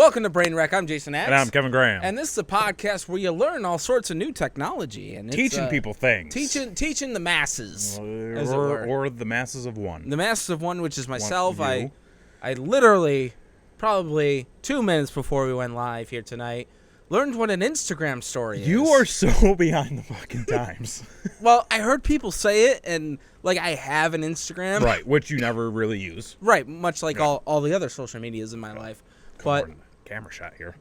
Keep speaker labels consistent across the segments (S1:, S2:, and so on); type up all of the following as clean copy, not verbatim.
S1: Welcome to Brain Wreck. I'm Jason Axe.
S2: And I'm Kevin Graham.
S1: And this is a podcast where you learn all sorts of new technology. And
S2: teaching people things.
S1: Teaching the masses.
S2: Or the masses of one.
S1: The masses of one, which is myself. I literally, probably 2 minutes before we went live here tonight, learned what an Instagram story is.
S2: You are so behind the fucking times.
S1: Well, I heard people say it, and like I have an Instagram.
S2: Right, which you never really use.
S1: Right, much like all the other social medias in my life. But
S2: camera shot here.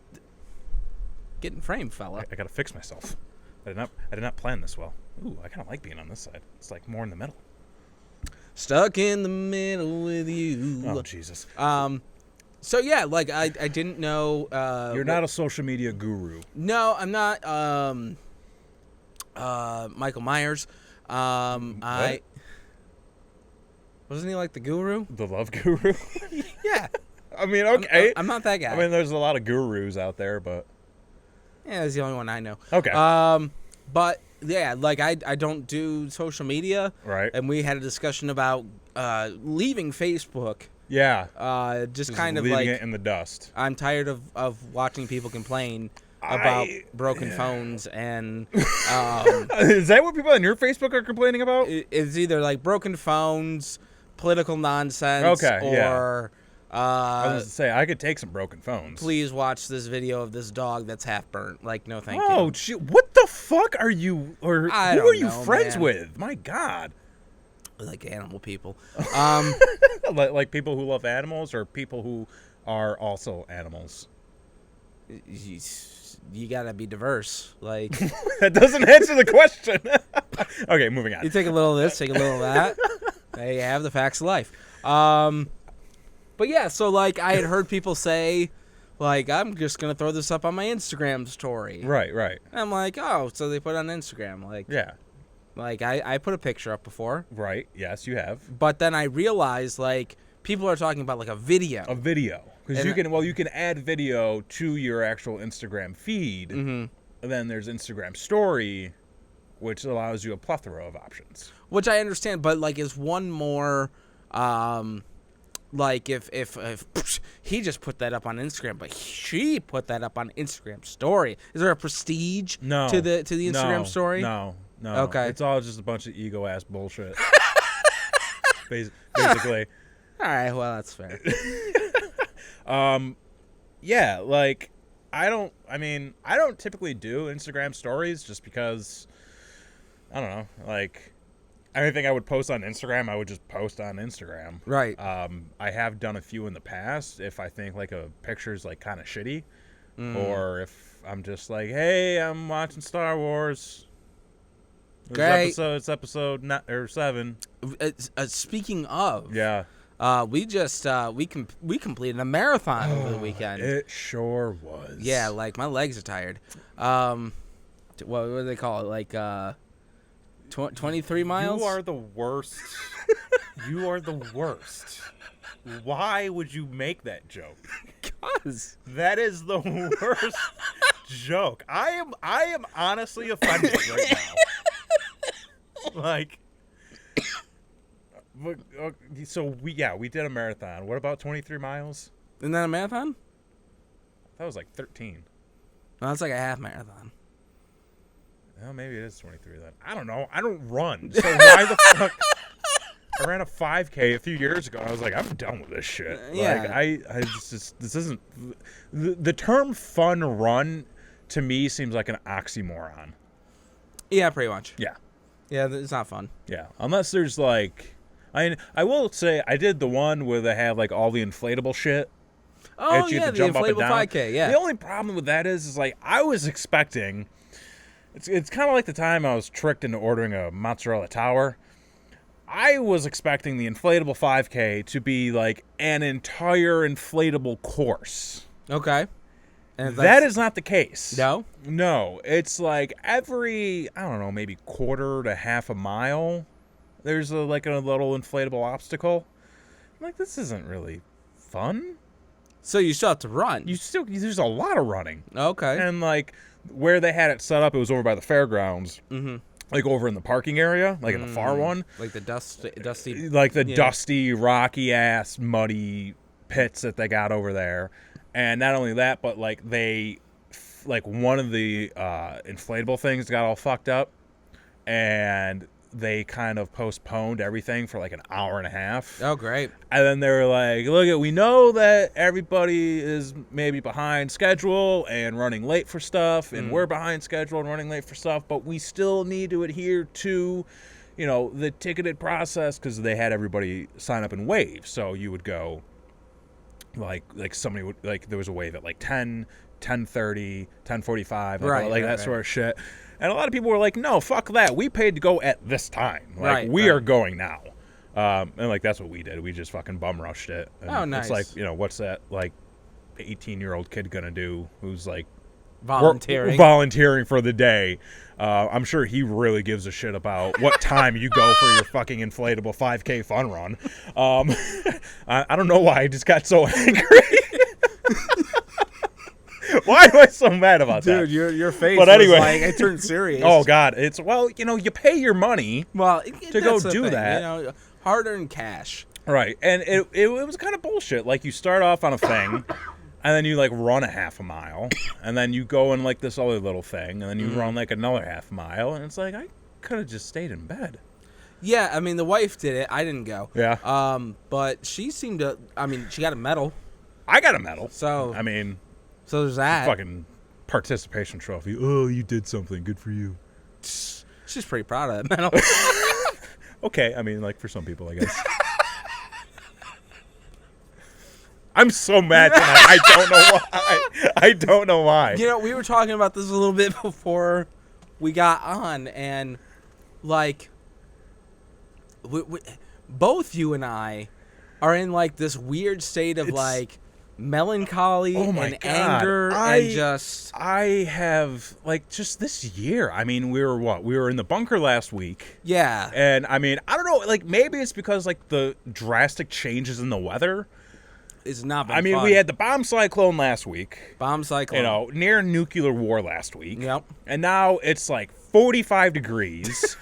S1: Get in frame, fella.
S2: I gotta fix myself. I did not plan this well. Ooh, I kind of like being on this side. It's like more in the middle.
S1: Stuck in the middle with you.
S2: Oh, Jesus.
S1: So yeah, like I didn't know.
S2: You're not a social media guru.
S1: No, I'm not. Michael Myers. I wasn't he like the guru?
S2: The love guru.
S1: Yeah.
S2: I mean, okay.
S1: I'm not that guy.
S2: I mean, there's a lot of gurus out there, but
S1: yeah, that's the only one I know.
S2: Okay.
S1: But yeah, like I don't do social media.
S2: Right.
S1: And we had a discussion about leaving Facebook.
S2: Yeah.
S1: Just kind of
S2: leaving
S1: like
S2: it in the dust.
S1: I'm tired of watching people complain about broken phones and
S2: is that what people on your Facebook are complaining about?
S1: It's either like broken phones, political nonsense, or
S2: I was going to say, I could take some broken phones.
S1: Please watch this video of this dog that's half burnt. Like, no thank you.
S2: Oh, what the fuck are you, or who are you friends
S1: man.
S2: with? My God.
S1: Like animal people.
S2: like people who love animals, or people who are also animals?
S1: You gotta be diverse. Like
S2: that doesn't answer the question. Okay, moving on.
S1: You take a little of this, take a little of that. There you have the facts of life. But yeah, so like I had heard people say, like, I'm just gonna throw this up on my Instagram story.
S2: Right.
S1: And I'm like, oh, so they put it on Instagram, like,
S2: yeah,
S1: like I put a picture up before.
S2: Right. Yes, you have.
S1: But then I realized like people are talking about like a video.
S2: Because you can add video to your actual Instagram feed.
S1: Mm-hmm.
S2: And then there's Instagram story, which allows you a plethora of options.
S1: Which I understand, but like is one more. Like if he just put that up on Instagram, but she put that up on Instagram story, is there a prestige to the Instagram story?
S2: No.
S1: Okay,
S2: it's all just a bunch of ego ass bullshit. Basically.
S1: All right, well that's fair.
S2: Yeah, like I don't typically do Instagram stories just because I don't know, like. Anything I would post on Instagram, I would just post on Instagram.
S1: Right.
S2: I have done a few in the past if I think like a picture's like kind of shitty, or if I'm just like, hey, I'm watching Star Wars.
S1: Great.
S2: It's episode 7.
S1: Speaking of,
S2: yeah,
S1: we just we completed a marathon over the weekend.
S2: It sure was.
S1: Yeah, like my legs are tired. What do they call it? Like 23 miles?
S2: You are the worst. You are the worst. Why would you make that joke?
S1: Because
S2: that is the worst joke. I am honestly offended right now. Like, so we did a marathon. What about 23 miles?
S1: Isn't that a marathon?
S2: That was like 13.
S1: No, that's like a half marathon.
S2: Well, maybe it is 23 then. I don't know. I don't run. So why the fuck? I ran a 5K a few years ago. And I was like, I'm done with this shit.
S1: Yeah.
S2: Like, this isn't. The term fun run to me seems like an oxymoron.
S1: Yeah, pretty much.
S2: Yeah.
S1: Yeah, it's not fun.
S2: Yeah. Unless there's like. I will say I did the one where they have like all the inflatable shit.
S1: Oh, yeah, the inflatable 5K. Yeah.
S2: The only problem with that is like I was expecting. It's kind of like the time I was tricked into ordering a mozzarella tower. I was expecting the inflatable 5K to be like an entire inflatable course.
S1: Okay.
S2: And that is not the case.
S1: No?
S2: No. It's like every, I don't know, maybe quarter to half a mile, there's a little inflatable obstacle. I'm like, this isn't really fun.
S1: So you still have to run.
S2: There's a lot of running.
S1: Okay.
S2: And like where they had it set up, it was over by the fairgrounds.
S1: Mm-hmm.
S2: Like over in the parking area, like in the far one.
S1: Like the dusty.
S2: Like the dusty, rocky ass, muddy pits that they got over there. And not only that, but like one of the inflatable things got all fucked up, and they kind of postponed everything for like an hour and a half.
S1: Oh, great.
S2: And then they were like, look, we know that everybody is maybe behind schedule and running late for stuff, and we're behind schedule and running late for stuff, but we still need to adhere to, the ticketed process, because they had everybody sign up in waves. So you would go, like somebody would, like there was a wave at like 10, 10:30, 10:45, that sort of shit. And a lot of people were like, no, fuck that. We paid to go at this time. Like, we are going now. And, like, that's what we did. We just fucking bum rushed it. And
S1: oh, nice.
S2: It's like, what's that, like, 18-year-old kid gonna do who's, like,
S1: volunteering
S2: for the day? I'm sure he really gives a shit about what time you go for your fucking inflatable 5K fun run. I don't know why I just got so angry. Why am I so mad about that?
S1: Dude, your face
S2: but anyway,
S1: was like, I turned serious.
S2: Oh, God. It's, you pay your money to go do that.
S1: Hard-earned cash.
S2: Right. And it was kind of bullshit. Like, you start off on a thing, and then you, like, run a half a mile, and then you go in, like, this other little thing, and then you run, like, another half mile, and it's like, I could have just stayed in bed.
S1: Yeah, I mean, the wife did it. I didn't go.
S2: Yeah.
S1: But she seemed to, she got a medal.
S2: I got a medal.
S1: So, so there's that.
S2: Fucking participation trophy. Oh, you did something. Good for you.
S1: She's pretty proud of that medal.
S2: Okay, like for some people, I guess. I'm so mad tonight. I don't know why. I don't know why.
S1: We were talking about this a little bit before we got on, and like, we, both you and I are in like this weird state of like melancholy and anger and just
S2: I have like just this year. We were in the bunker last week.
S1: Yeah.
S2: And I don't know, like maybe it's because like the drastic changes in the weather.
S1: It's not been fun.
S2: We had the bomb cyclone last week.
S1: Bomb cyclone.
S2: Near nuclear war last week.
S1: Yep.
S2: And now it's like 45 degrees.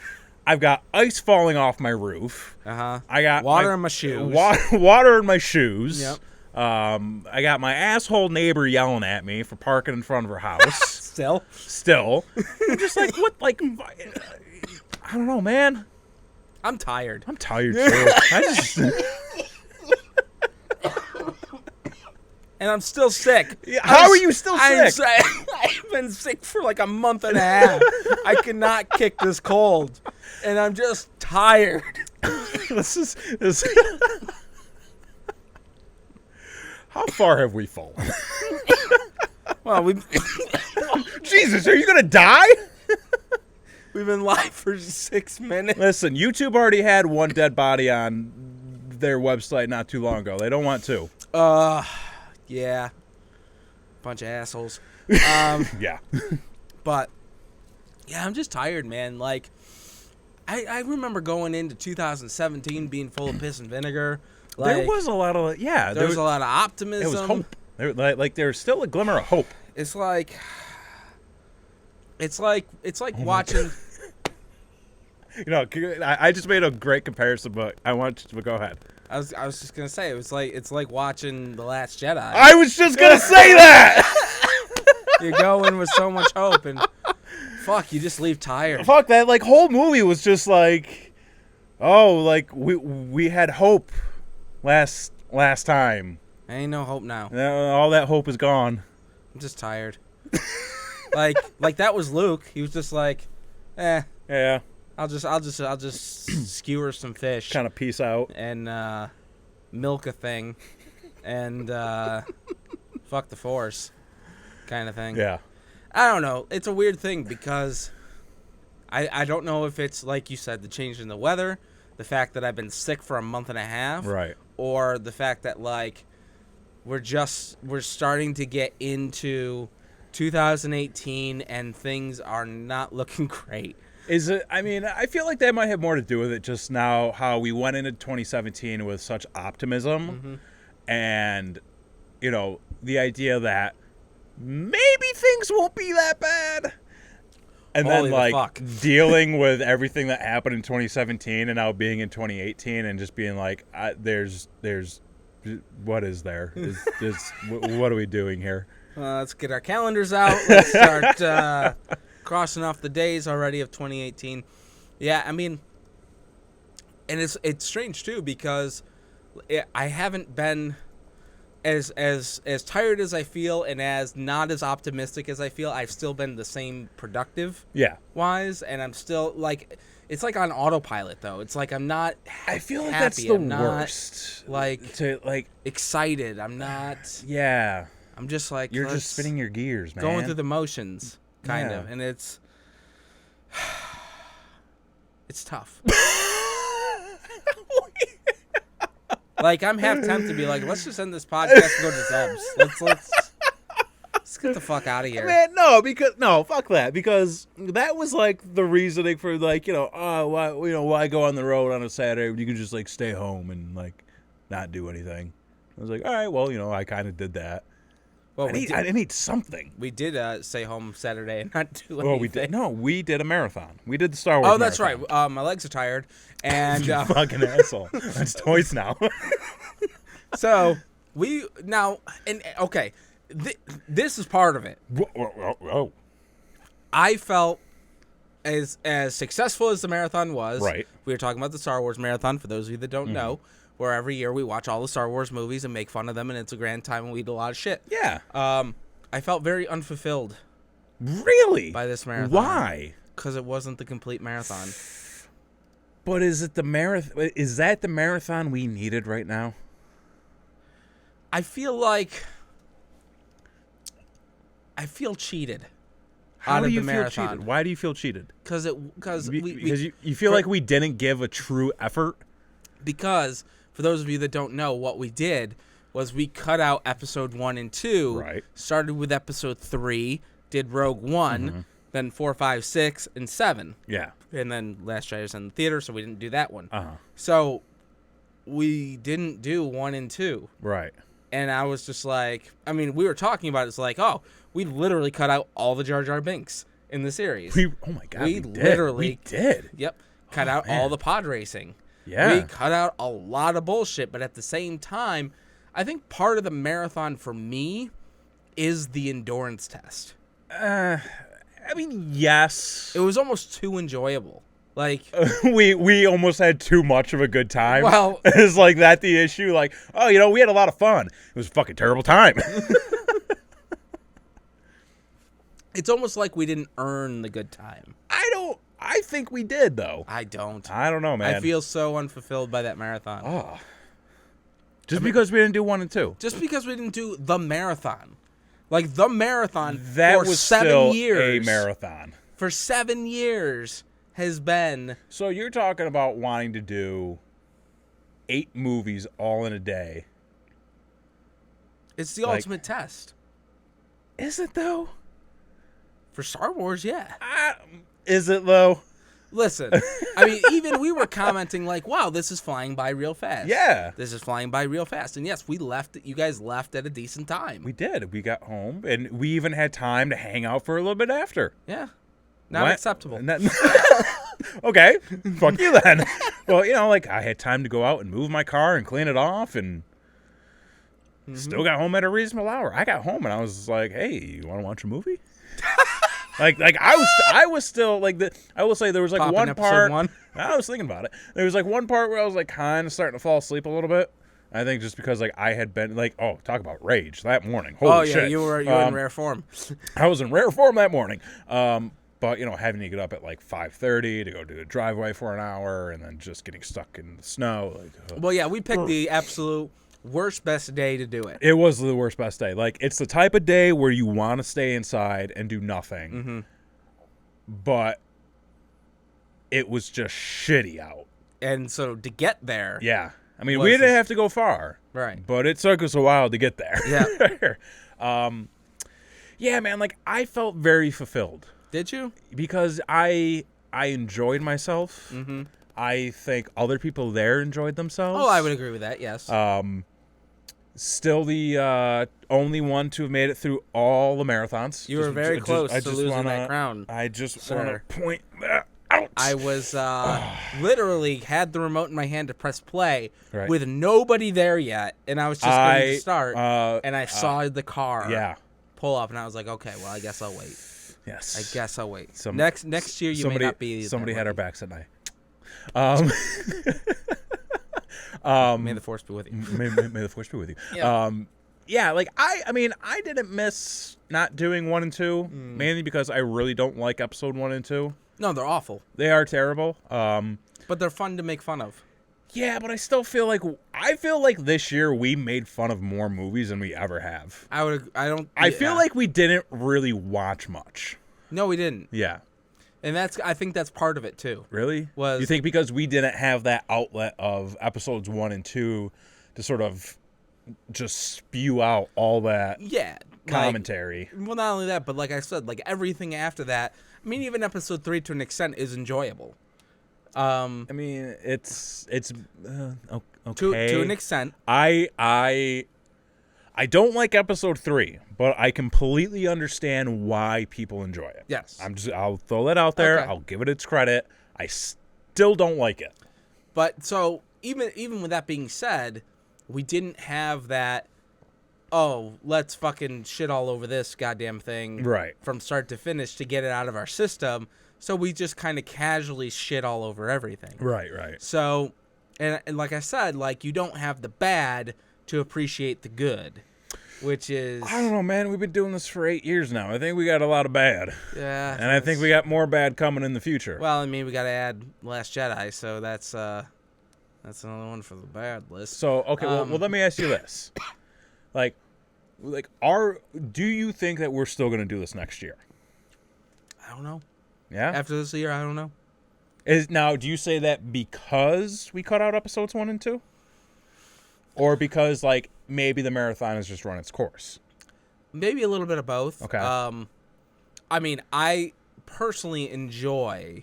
S2: I've got ice falling off my roof.
S1: Uh-huh.
S2: I got
S1: water in my shoes.
S2: Water in my shoes.
S1: Yep.
S2: I got my asshole neighbor yelling at me for parking in front of her house. Still. I'm just like, what? Like, I don't know, man.
S1: I'm tired.
S2: I'm tired too.
S1: And I'm still sick.
S2: How are you still sick?
S1: I've been sick for like a month and a half. I cannot kick this cold. And I'm just tired.
S2: This How far have we fallen?
S1: Well,
S2: Jesus, are you going to die?
S1: We've been live for 6 minutes.
S2: Listen, YouTube already had one dead body on their website not too long ago. They don't want to.
S1: Yeah. Bunch of assholes.
S2: Yeah.
S1: But, yeah, I'm just tired, man. Like, I remember going into 2017 being full of piss and vinegar. Like,
S2: there was a lot of, yeah.
S1: There was a lot of optimism.
S2: It was hope. There's still a glimmer of hope.
S1: It's like watching.
S2: I just made a great comparison, but I want you to go ahead.
S1: I was just gonna say it's like watching The Last Jedi.
S2: I was just gonna say that.
S1: You go in with so much hope, and fuck, you just leave tired.
S2: Fuck that! Like whole movie was just like, oh, like we had hope last time.
S1: Ain't no hope now.
S2: All that hope is gone.
S1: I'm just tired. like that was Luke. He was just like,
S2: yeah.
S1: I'll just skewer some fish.
S2: Kind of peace out.
S1: And milk a thing. And fuck the Force. Kind of thing.
S2: Yeah.
S1: I don't know. It's a weird thing because I don't know if it's, like you said, the change in the weather, the fact that I've been sick for a month and a half.
S2: Right.
S1: Or the fact that, like, we're starting to get into 2018 and things are not looking great.
S2: Is it? I feel like that might have more to do with it just now how we went into 2017 with such optimism and, the idea that maybe things won't be that bad. And
S1: Holy
S2: then,
S1: fuck.
S2: dealing with everything that happened in 2017 and now being in 2018 and just being like, there's what is there? What are we doing here?
S1: Let's get our calendars out. Let's start crossing off the days already of 2018. Yeah, I mean, and it's strange too because I haven't been as tired as I feel and as not as optimistic as I feel. I've still been the same productive wise, and I'm still like, it's like on autopilot though. It's like I'm not
S2: I feel like
S1: happy.
S2: that's the
S1: I'm not,
S2: worst.
S1: Excited. I'm not.
S2: Yeah.
S1: I'm just like,
S2: you're just spinning your gears, man.
S1: Going through the motions, kind of, and it's tough. Like, I'm half tempted to be like, let's just end this podcast and go to Zeb's. Let's get the fuck out of here.
S2: Man, no, fuck that. Because that was like the reasoning for like, why go on the road on a Saturday when you can just like stay home and like not do anything. I was like, all right, well, I kind of did that. Well, I need something.
S1: We did stay home Saturday and not do anything.
S2: We did a marathon. We did the Star Wars.
S1: Oh, that's
S2: marathon.
S1: right. My legs are tired, and
S2: you fucking asshole. That's twice now.
S1: So okay, this is part of it.
S2: Whoa.
S1: I felt as successful as the marathon was.
S2: Right.
S1: We were talking about the Star Wars marathon. For those of you that don't know. Where every year we watch all the Star Wars movies and make fun of them, and it's a grand time and we eat a lot of shit. Yeah. I felt very unfulfilled.
S2: Really?
S1: By this marathon.
S2: Why?
S1: Because it wasn't the complete marathon.
S2: But is it the marathon? Is that the marathon we needed right now?
S1: I feel cheated.
S2: How do you feel cheated? Why do you feel cheated?
S1: Because
S2: you feel like we didn't give a true effort.
S1: Because for those of you that don't know, what we did was we cut out episode 1 and 2.
S2: Right.
S1: Started with episode 3, did Rogue One, then 4, 5, 6, and 7.
S2: Yeah.
S1: And then Last Jedi's in the theater, so we didn't do that one.
S2: Uh-huh.
S1: So we didn't do 1 and 2.
S2: Right.
S1: And I was just like, I mean, we were talking about it. It's like, oh, we literally cut out all the Jar Jar Binks in the series.
S2: Oh my God, we did.
S1: Yep. Cut out all the pod racing.
S2: Yeah.
S1: We cut out a lot of bullshit, but at the same time, I think part of the marathon for me is the endurance test.
S2: I mean, yes.
S1: It was almost too enjoyable. Like
S2: we almost had too much of a good time.
S1: Well,
S2: is like that the issue? Like, we had a lot of fun. It was a fucking terrible time.
S1: It's almost like we didn't earn the good time.
S2: I think we did, though.
S1: I don't
S2: know, man.
S1: I feel so unfulfilled by that marathon.
S2: Oh. Because we didn't do 1 and 2.
S1: Just because we didn't do the marathon. Like, the marathon
S2: that
S1: for
S2: was
S1: 7
S2: still
S1: years.
S2: A marathon.
S1: For 7 years has been...
S2: So you're talking about wanting to do 8 movies all in a day.
S1: It's the ultimate test.
S2: Is it, though?
S1: For Star Wars, yeah.
S2: Is it, though?
S1: Listen, I mean, even we were commenting like, wow, this is flying by real fast.
S2: Yeah.
S1: This is flying by real fast. And yes, you guys left at a decent time.
S2: We did. We got home, and we even had time to hang out for a little bit after.
S1: Yeah. Not acceptable.
S2: Okay. Fuck you then. Well, I had time to go out and move my car and clean it off, and still got home at a reasonable hour. I got home, and I was like, hey, you want to watch a movie? I was still like I will say there was like
S1: Popping
S2: one part.
S1: 1.
S2: I was thinking about it. There was like one part where I was like kind of starting to fall asleep a little bit. I think just because like I had been like, talk about rage that morning. Holy shit.
S1: You were in rare form.
S2: I was in rare form that morning. But having to get up at like 5:30 to go do the driveway for an hour and then just getting stuck in the snow.
S1: Well, yeah, we picked the absolute worst best day to do it.
S2: It was the worst best day. Like, it's the type of day where you want to stay inside and do nothing. But it was just shitty out. And
S1: so to get there.
S2: Yeah. I mean, we didn't have to go far.
S1: Right.
S2: But it took us a while to get there.
S1: Yeah.
S2: Yeah, man, like I felt very fulfilled.
S1: Did you?
S2: Because I enjoyed myself. I think other people there enjoyed themselves.
S1: Oh, I would agree with that, yes.
S2: Still the only one to have made it through all the marathons.
S1: You were very close to losing that crown.
S2: I just want to point that out. out.
S1: I was literally had the remote in my hand to press play
S2: Right.
S1: with nobody there yet, and I was just going to start, and I saw the car pull up, and I was like, okay, well, I guess I'll wait.
S2: Yes.
S1: I guess I'll wait. Next year, you may not be.
S2: Somebody had our backs at night.
S1: May the force be with you.
S2: may the force be with you.
S1: Yeah.
S2: Yeah, like I mean, I didn't miss not doing 1 and 2, mainly because I really don't like episode 1 and 2.
S1: No, they're awful.
S2: They are terrible.
S1: But they're fun to make fun of.
S2: Yeah, but I still feel like this year we made fun of more movies than we ever have.
S1: I
S2: feel like we didn't really watch much.
S1: No, we didn't.
S2: Yeah.
S1: And I think that's part of it too.
S2: Really? You think because we didn't have that outlet of episodes 1 and 2 to sort of just spew out all that commentary.
S1: Well, not only that, but like I said, like everything after that. I mean, even episode 3 to an extent is enjoyable.
S2: I mean, it's okay
S1: to an extent.
S2: I don't like episode 3, but I completely understand why people enjoy it.
S1: Yes.
S2: I'll throw that out there.
S1: Okay.
S2: I'll give it its credit. I still don't like it.
S1: But so even with that being said, we didn't have that, oh, let's fucking shit all over this goddamn thing from start to finish to get it out of our system. So we just kind of casually shit all over everything.
S2: Right.
S1: So, and like I said, like you don't have the bad to appreciate the good, which is...
S2: I don't know, man. We've been doing this for 8 years now. I think we got a lot of bad.
S1: Yeah.
S2: And I think we got more bad coming in the future.
S1: Well, I mean, we got to add Last Jedi, so that's another one for the bad list.
S2: So, okay, well, let me ask you this. Do you think that we're still going to do this next year?
S1: I don't know.
S2: Yeah?
S1: After this year, I don't know.
S2: Now, do you say that because we cut out episodes 1 and 2? Or because, like, maybe the marathon has just run its course?
S1: Maybe a little bit of both.
S2: Okay.
S1: I mean, I personally enjoy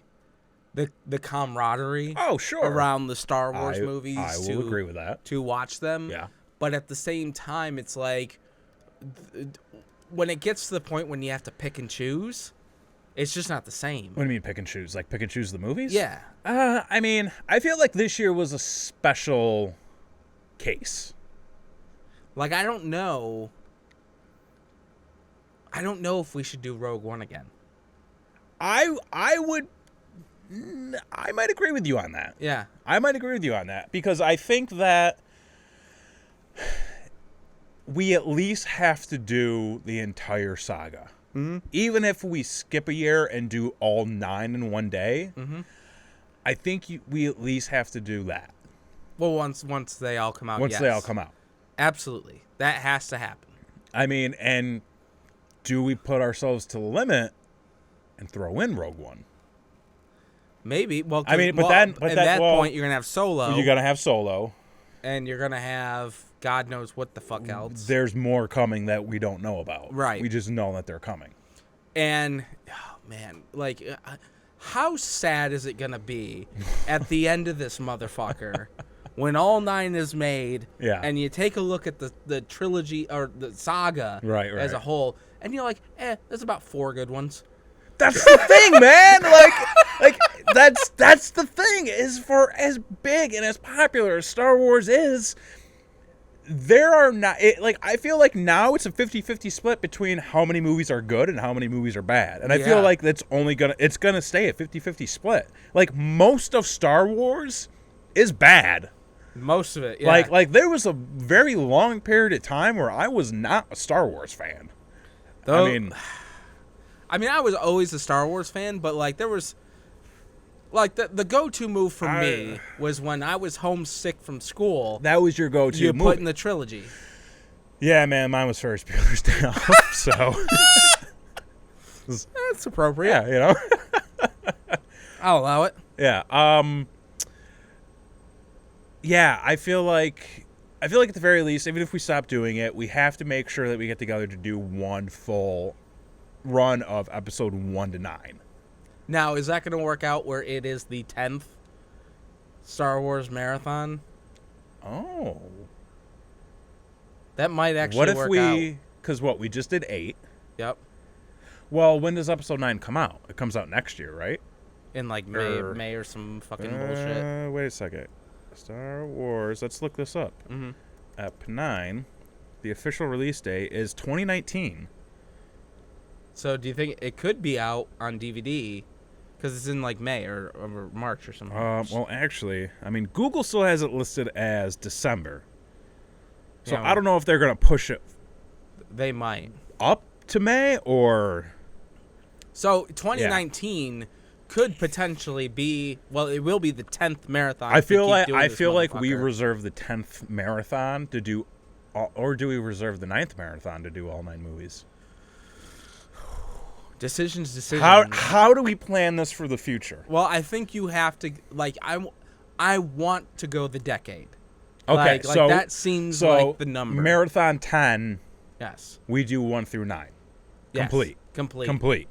S1: the camaraderie around the Star Wars movies.
S2: I will agree with that.
S1: To watch them.
S2: Yeah.
S1: But at the same time, it's like, when it gets to the point when you have to pick and choose, it's just not the same.
S2: What do you mean pick and choose? Like pick and choose the movies?
S1: Yeah.
S2: I mean, I feel like this year was a special case.
S1: Like, I don't know if we should do Rogue One again.
S2: I might agree with you on that.
S1: Yeah.
S2: I might agree with you on that because I think that we at least have to do the entire saga.
S1: Mm-hmm.
S2: Even if we skip a year and do all 9 in one day, I think we at least have to do that.
S1: Well, once they all come out,
S2: Once they all come out.
S1: Absolutely. That has to happen.
S2: I mean, and do we put ourselves to the limit and throw in Rogue One?
S1: Maybe. Well,
S2: I mean, but
S1: at that point, you're going to have Solo.
S2: You're going to have Solo.
S1: And you're going to have God knows what the fuck else.
S2: There's more coming that we don't know about.
S1: Right.
S2: We just know that they're coming.
S1: And, oh, man, like, how sad is it going to be at the end of this motherfucker when all 9 is made and you take a look at the trilogy or the saga as a whole, and you're like, there's about 4 good ones.
S2: That's the thing, man. Like that's the thing. Is for as big and as popular as Star Wars is, there are not I feel like now it's a 50-50 split between how many movies are good and how many movies are bad. And I feel like it's gonna stay a 50-50 split. Like most of Star Wars is bad.
S1: Most of it, yeah.
S2: Like there was a very long period of time where I was not a Star Wars fan.
S1: I mean, I was always a Star Wars fan, but like there was, like the go-to move for me was when I was homesick from school.
S2: That was your go-to
S1: you
S2: movie.
S1: put in the trilogy.
S2: Yeah, man, mine was Ferris Bueller's Day Off, so
S1: that's appropriate.
S2: Yeah, you know.
S1: I'll allow it.
S2: Yeah. Yeah, I feel like at the very least, even if we stop doing it, we have to make sure that we get together to do one full run of episode 1 to 9.
S1: Now, is that going to work out where it is the 10th Star Wars marathon?
S2: Oh.
S1: That might actually work out.
S2: Because we just did 8.
S1: Yep.
S2: Well, when does episode 9 come out? It comes out next year, right?
S1: In like May or some fucking bullshit.
S2: Wait a second. Star Wars. Let's look this up.
S1: Mm-hmm.
S2: Ep 9. The official release date is 2019.
S1: So do you think it could be out on DVD? Because it's in like May or March or something.
S2: Well, actually, I mean, Google still has it listed as December. So
S1: Yeah,
S2: I don't know if they're going to push it
S1: they might.
S2: up to May or...
S1: So 2019 could potentially be, well, it will be the 10th marathon.
S2: I feel like we
S1: reserve
S2: reserve the 10th marathon to do, or do we reserve the 9th marathon to do all 9 movies?
S1: Decisions.
S2: How do we plan this for the future?
S1: Well, I think you have to, like, I want to go the decade.
S2: Okay, so
S1: that seems like the number.
S2: Marathon 10.
S1: Yes.
S2: We do 1 through 9.
S1: Yes.
S2: Complete.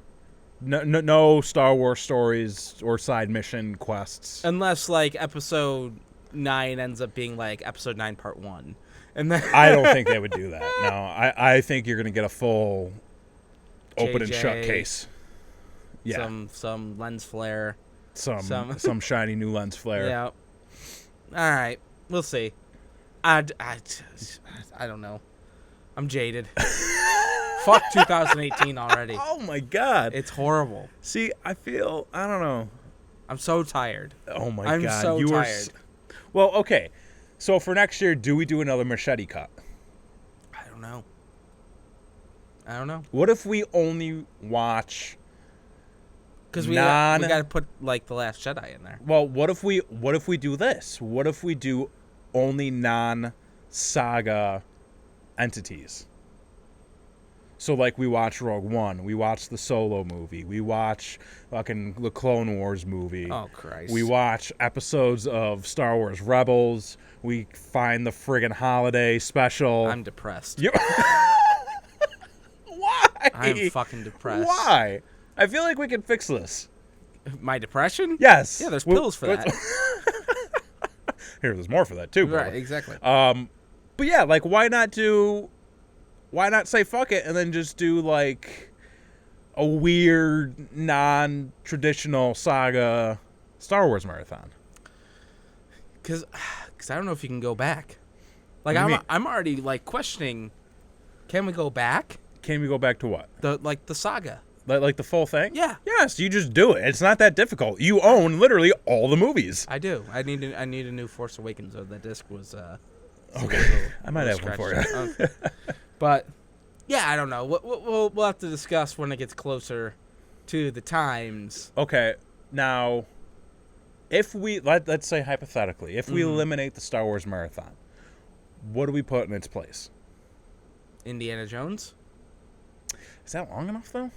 S2: No Star Wars stories or side mission quests.
S1: Unless like episode 9 ends up being like episode 9 part 1, and then
S2: I don't think they would do that. No, I think you're gonna get a full open and shut case. Yeah.
S1: Some lens flare.
S2: Some shiny new lens flare.
S1: Yeah. All right. We'll see. I don't know. I'm jaded. Fuck 2018 already.
S2: Oh my god.
S1: It's horrible.
S2: See, I don't know.
S1: I'm so tired.
S2: Oh my
S1: I'm
S2: god.
S1: so tired.
S2: Well, okay. So for next year, do we do another machete cut?
S1: I don't know.
S2: What if we only watch...
S1: Because we got to put like The Last Jedi in there.
S2: Well, what if we do this? What if we do only non-saga entities? So like we watch Rogue One, we watch the Solo movie, we watch fucking the Clone Wars movie.
S1: Oh Christ.
S2: We watch episodes of Star Wars Rebels. We find the friggin' holiday special.
S1: I'm depressed.
S2: Why?
S1: I'm fucking depressed.
S2: Why? I feel like we can fix this.
S1: My depression?
S2: Yes.
S1: Yeah, there's pills for that.
S2: Here, there's more for that too, bro.
S1: Right, exactly.
S2: But yeah, like why not say fuck it and then just do like a weird non-traditional saga Star Wars marathon?
S1: Cuz I don't know if you can go back. Like I'm already like questioning, can we go back?
S2: Can we go back to what?
S1: The saga.
S2: Like the full thing?
S1: Yeah.
S2: Yes, you just do it. It's not that difficult. You own literally all the movies.
S1: I do. I need a new Force Awakens. So the disc was
S2: okay. I might have one for you.
S1: Okay. But yeah, I don't know. We'll have to discuss when it gets closer to the times.
S2: Okay. Now, if we let's say hypothetically, if we eliminate the Star Wars marathon, what do we put in its place?
S1: Indiana Jones?
S2: Is that long enough though?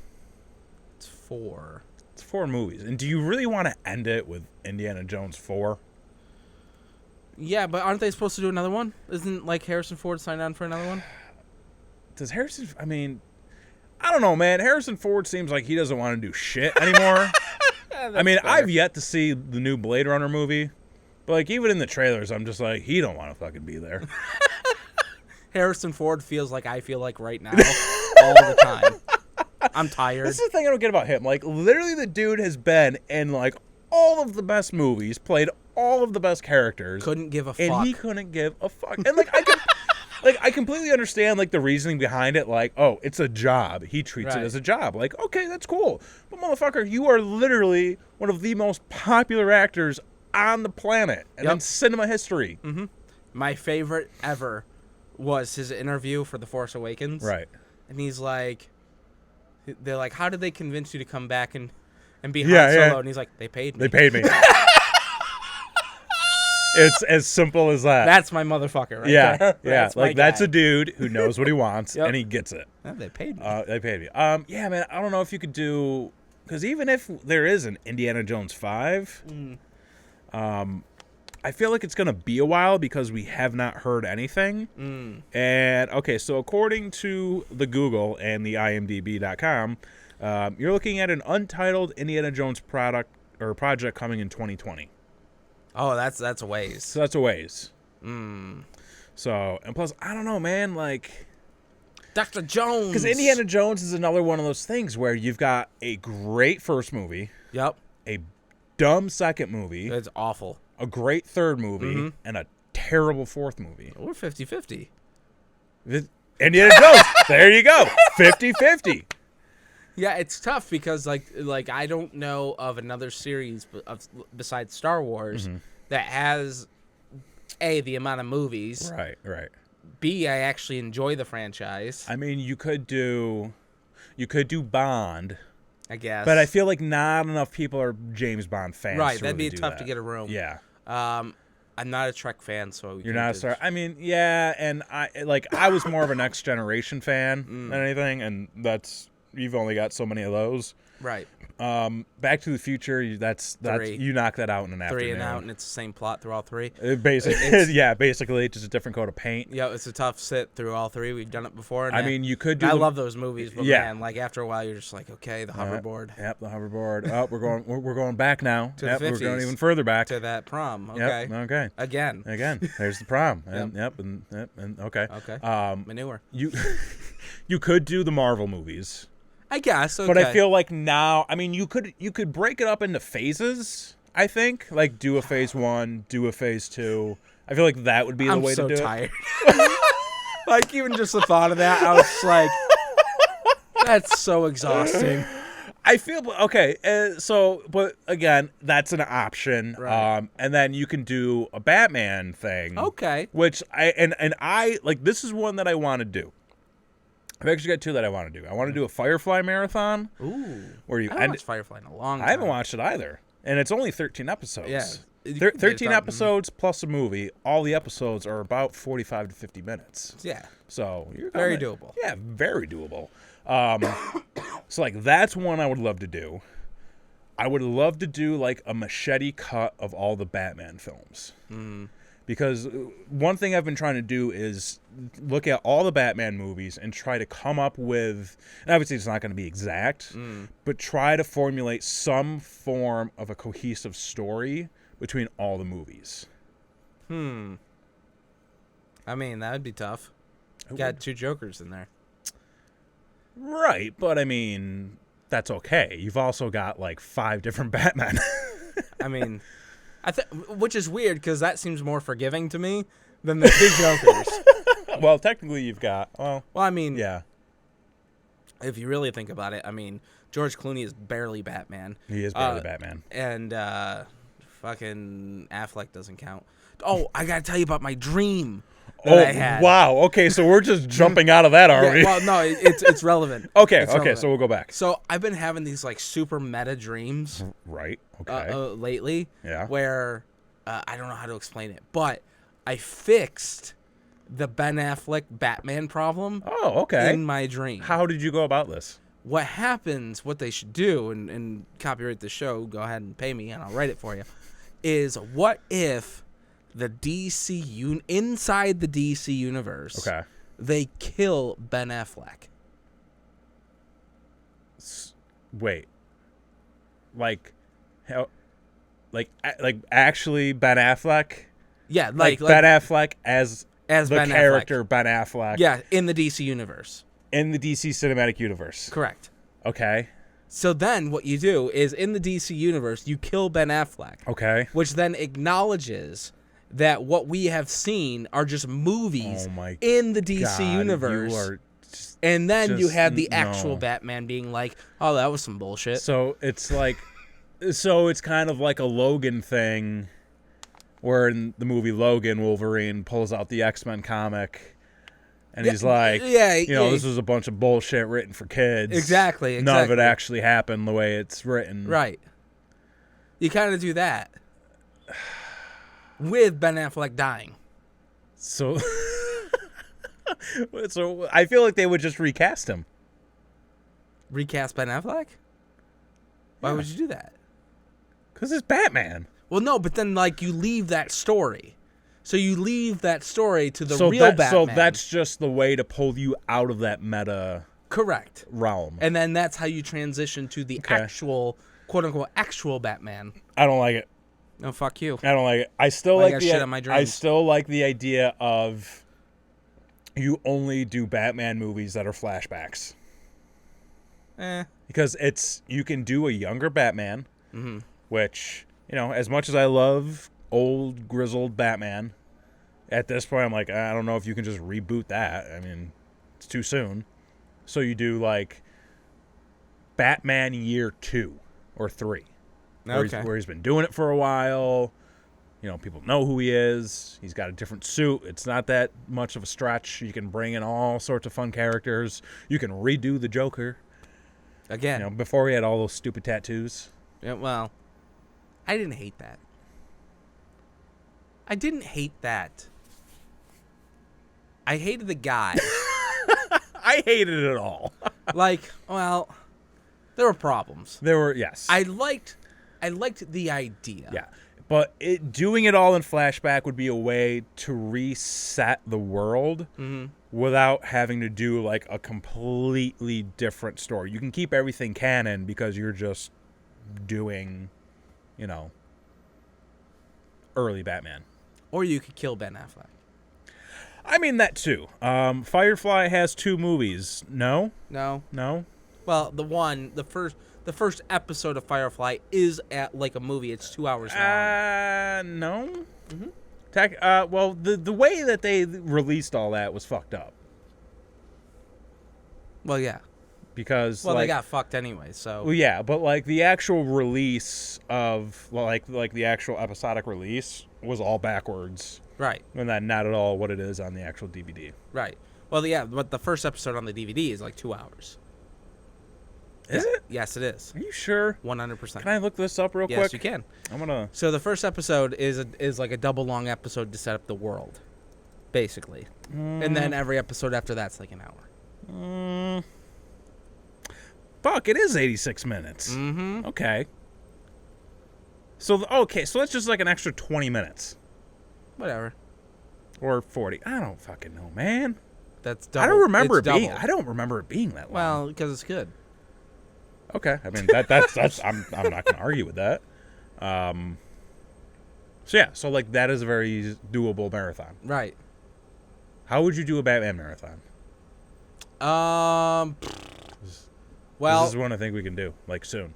S1: It's 4.
S2: It's 4 movies. And do you really want to end it with Indiana Jones 4?
S1: Yeah, but aren't they supposed to do another one? Isn't like Harrison Ford signed on for another one?
S2: Does Harrison... I mean... I don't know, man. Harrison Ford seems like he doesn't want to do shit anymore. I mean,
S1: fair.
S2: I've yet to see the new Blade Runner movie. But, like, even in the trailers, I'm just like, he don't want to fucking be there.
S1: Harrison Ford feels like I feel like right now all the time. I'm tired.
S2: This is the thing I don't get about him. Like, literally the dude has been in, like, all of the best movies, played all of the best characters.
S1: Couldn't give a fuck.
S2: And he couldn't give a fuck. And, like, I completely understand, like, the reasoning behind it. Like, oh, it's a job. He treats it as a job. Like, okay, that's cool. But, motherfucker, you are literally one of the most popular actors on the planet and in cinema history.
S1: Mm-hmm. My favorite ever was his interview for The Force Awakens.
S2: Right.
S1: And he's like... They're like, how did they convince you to come back and be Han Solo? Yeah. And he's like, they paid me.
S2: They paid me. It's as simple as that.
S1: That's my motherfucker right there.
S2: Yeah. That's a dude who knows what he wants and he gets it.
S1: Yeah, they paid me.
S2: They paid me. Yeah, man, I don't know if you could do... Because even if there is an Indiana Jones 5, I feel like it's going to be a while because we have not heard anything. And, okay, so according to the Google and the IMDb.com, you're looking at an untitled Indiana Jones project coming in 2020.
S1: Oh, that's a ways.
S2: So that's a ways. So, and plus, I don't know, man, like...
S1: Dr. Jones!
S2: Because Indiana Jones is another one of those things where you've got a great first movie.
S1: Yep.
S2: A dumb second movie,
S1: It's awful.
S2: a great third movie, and a terrible fourth movie.
S1: We're 50-50.
S2: Indiana Jones. There you go. 50-50.
S1: Yeah, it's tough because like I don't know of another series besides Star Wars that has A, the amount of movies.
S2: Right.
S1: B, I actually enjoy the franchise.
S2: I mean, you could do Bond,
S1: I guess.
S2: but I feel like not enough people are James Bond fans.
S1: Right,
S2: to
S1: that'd
S2: really
S1: be
S2: do
S1: tough
S2: that.
S1: to get a room.
S2: Yeah.
S1: I'm not a Trek fan, so
S2: You're not a Star. I mean, yeah, and I was more of a Next Generation fan than anything, and you've only got so many of those.
S1: Right.
S2: Back to the Future, that's you knock that out in an afternoon.
S1: 3 and out, and it's the same plot through all three.
S2: Basically, just a different coat of paint.
S1: Yeah, it's a tough sit through all three. We've done it before. And
S2: I mean, you could do.
S1: I love those movies, but man, like after a while, you're just like, okay, the hoverboard.
S2: Yep, the hoverboard. Oh, we're going back now.
S1: To the 50s.
S2: We're going even further back
S1: To that prom. Okay.
S2: Yep, okay.
S1: Again.
S2: There's the prom. And okay.
S1: Okay. Manure.
S2: You could do the Marvel movies.
S1: I guess. Okay.
S2: But I feel like now, I mean, you could break it up into phases. I think, like, do a phase 1, do a phase 2. I feel like that would be the way to do it.
S1: I'm so tired. Like, even just the thought of that, I was just like, that's so exhausting.
S2: I feel okay. But again, that's an option.
S1: Right.
S2: And then you can do a Batman thing.
S1: Okay.
S2: Which I like. This is one that I want to do. I've actually got 2 that I want to do. I want to do a Firefly marathon.
S1: Ooh.
S2: Where you
S1: I haven't watched Firefly in a long time.
S2: I haven't watched it either, and it's only 13 episodes.
S1: Yeah.
S2: 13 episodes plus a movie. All the episodes are about 45 to 50 minutes.
S1: Yeah.
S2: So you're
S1: very doable.
S2: Yeah, very doable. So like that's one I would love to do. I would love to do like a machete cut of all the Batman films. Because one thing I've been trying to do is look at all the Batman movies and try to come up with, and obviously it's not going to be exact, but try to formulate some form of a cohesive story between all the movies.
S1: I mean, that would be tough. Got 2 Jokers in there.
S2: Right, but I mean, that's okay. You've also got like 5 different Batman.
S1: I mean, which is weird because that seems more forgiving to me than the 2 Jokers.
S2: Well, technically you've got, well,
S1: I mean,
S2: yeah.
S1: If you really think about it, I mean, George Clooney is barely Batman.
S2: He is barely Batman.
S1: And fucking Affleck doesn't count. Oh, I got to tell you about my dream that I had.
S2: Wow. Okay, so we're just jumping out of that, are we?
S1: Well, no, it's relevant.
S2: Okay,
S1: It's
S2: okay,
S1: relevant.
S2: so we'll go back.
S1: So I've been having these like super meta dreams
S2: Right, okay.
S1: lately.
S2: Yeah.
S1: Where I don't know how to explain it, but I fixed the Ben Affleck Batman problem.
S2: Oh, okay.
S1: In my dream.
S2: How did you go about this?
S1: What happens, what they should do, and copyright the show, go ahead and pay me and I'll write it for you, is what if the inside the DC universe,
S2: Okay.
S1: they kill Ben Affleck?
S2: Wait. Like, how? Like actually Ben Affleck?
S1: Yeah,
S2: Like Ben Affleck as the
S1: Ben
S2: character
S1: Affleck.
S2: Ben Affleck.
S1: Yeah, in the DC universe.
S2: In the DC cinematic universe.
S1: Correct.
S2: Okay.
S1: So then what you do is in the DC universe, you kill Ben Affleck.
S2: Okay.
S1: Which then acknowledges that what we have seen are just movies in the DC universe. And then you have the actual Batman being like, oh, that was some bullshit.
S2: So it's like, it's kind of like a Logan thing where in the movie Logan, Wolverine pulls out the X-Men comic and he's like, this was a bunch of bullshit written for kids.
S1: Exactly.
S2: None of it actually happened the way it's written.
S1: Right. You kind of do that with Ben Affleck dying.
S2: So I feel like they would just recast him.
S1: Recast Ben Affleck? Why would you do that?
S2: Because it's Batman.
S1: Well, no, but then like you leave that story. So you leave that story to the real Batman.
S2: So that's just the way to pull you out of that meta
S1: correct
S2: realm.
S1: And then that's how you transition to the actual, quote unquote, actual Batman.
S2: I don't like it.
S1: No, fuck you.
S2: I don't like it. I still like the idea of you only do Batman movies that are flashbacks. Because you can do a younger Batman, which as much as I love old grizzled Batman, at this point I'm like, I don't know if you can just reboot that. I mean, it's too soon. So you do like Batman year 2 or 3, where he's been doing it for a while. People know who he is. He's got a different suit. It's not that much of a stretch. You can bring in all sorts of fun characters. You can redo the Joker
S1: Again.
S2: before he had all those stupid tattoos.
S1: Yeah, well, I didn't hate that. I didn't hate that. I hated the guy.
S2: I hated it all.
S1: There were problems.
S2: There were, yes.
S1: I liked the idea.
S2: Yeah. But doing it all in flashback would be a way to reset the world without having to do like a completely different story. You can keep everything canon because you're just doing, early Batman.
S1: Or you could kill Ben Affleck.
S2: I mean, that too. Firefly has 2 movies. No?
S1: No.
S2: Well,
S1: the first episode of Firefly is like a movie. It's 2 hours long.
S2: No. Mm-hmm. The way that they released all that was fucked up.
S1: Well, yeah.
S2: Because
S1: they got fucked anyway. So.
S2: Well, yeah, but like the actual release of like the actual episodic release was all backwards.
S1: Right.
S2: And that not at all what it is on the actual DVD.
S1: Right. Well, yeah, but the first episode on the DVD is like 2 hours.
S2: Is it?
S1: Yes, it is.
S2: Are you sure?
S1: 100%.
S2: Can I look this up real quick?
S1: Yes, you can.
S2: I'm gonna.
S1: So the first episode is like a double long episode to set up the world, basically, and then every episode after that's like an hour.
S2: Fuck! It is 86 minutes.
S1: Mm-hmm.
S2: Okay. So that's just like an extra 20 minutes.
S1: Whatever.
S2: Or 40. I don't fucking know, man.
S1: That's double.
S2: I don't remember
S1: it's
S2: it being.
S1: double.
S2: I don't remember it being that long.
S1: Well, because it's good.
S2: Okay, I mean that's I'm not gonna argue with that. So like that is a very doable marathon.
S1: Right.
S2: How would you do a Batman marathon?
S1: Well,
S2: this is one I think we can do like soon.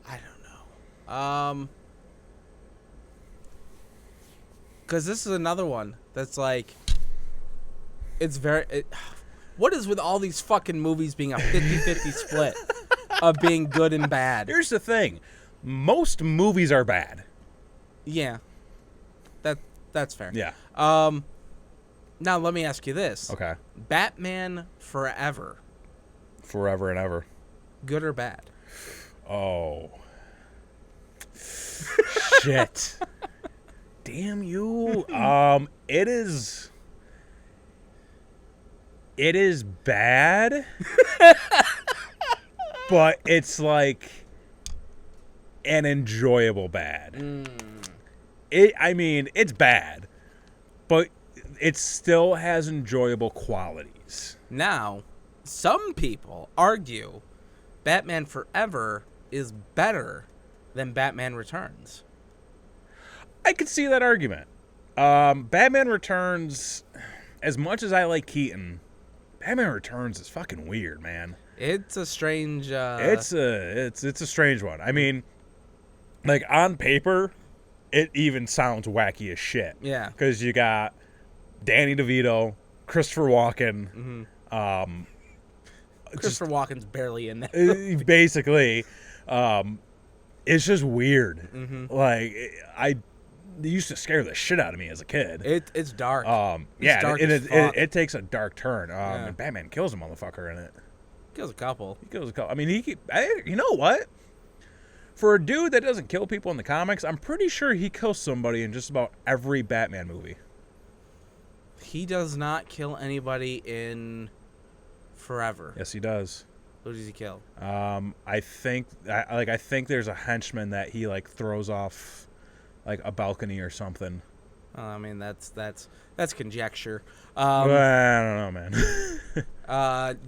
S1: I don't know. Because this is another one that's like, it's very. What is with all these fucking movies being a 50-50 split of being good and bad?
S2: Here's the thing. Most movies are bad.
S1: Yeah. That's fair.
S2: Yeah.
S1: Now let me ask you this.
S2: Okay.
S1: Batman Forever.
S2: Forever and ever.
S1: Good or bad?
S2: Oh. Shit. Damn you. It is bad, but it's like an enjoyable bad. It's bad, but it still has enjoyable qualities.
S1: Now, some people argue Batman Forever is better than Batman Returns.
S2: I could see that argument. Batman Returns, as much as I like Keaton, Batman Returns is fucking weird, man.
S1: It's a strange.
S2: It's a strange one. I mean, like on paper, it even sounds wacky as shit.
S1: Yeah.
S2: Because you got Danny DeVito, Christopher Walken.
S1: Mm-hmm. Christopher Walken's barely in there.
S2: Basically, it's just weird.
S1: Mm-hmm.
S2: Like it used to scare the shit out of me as a kid.
S1: It's dark.
S2: Yeah,
S1: dark
S2: and
S1: as fuck.
S2: it takes a dark turn.
S1: Yeah.
S2: And Batman kills a motherfucker in it.
S1: Kills a couple.
S2: He kills a couple. I mean, you know what? For a dude that doesn't kill people in the comics, I'm pretty sure he kills somebody in just about every Batman movie.
S1: He does not kill anybody in Forever.
S2: Yes, he does.
S1: Who does he kill?
S2: I think there's a henchman that he like throws off like a balcony or something.
S1: Well, I mean that's conjecture.
S2: I don't know, man.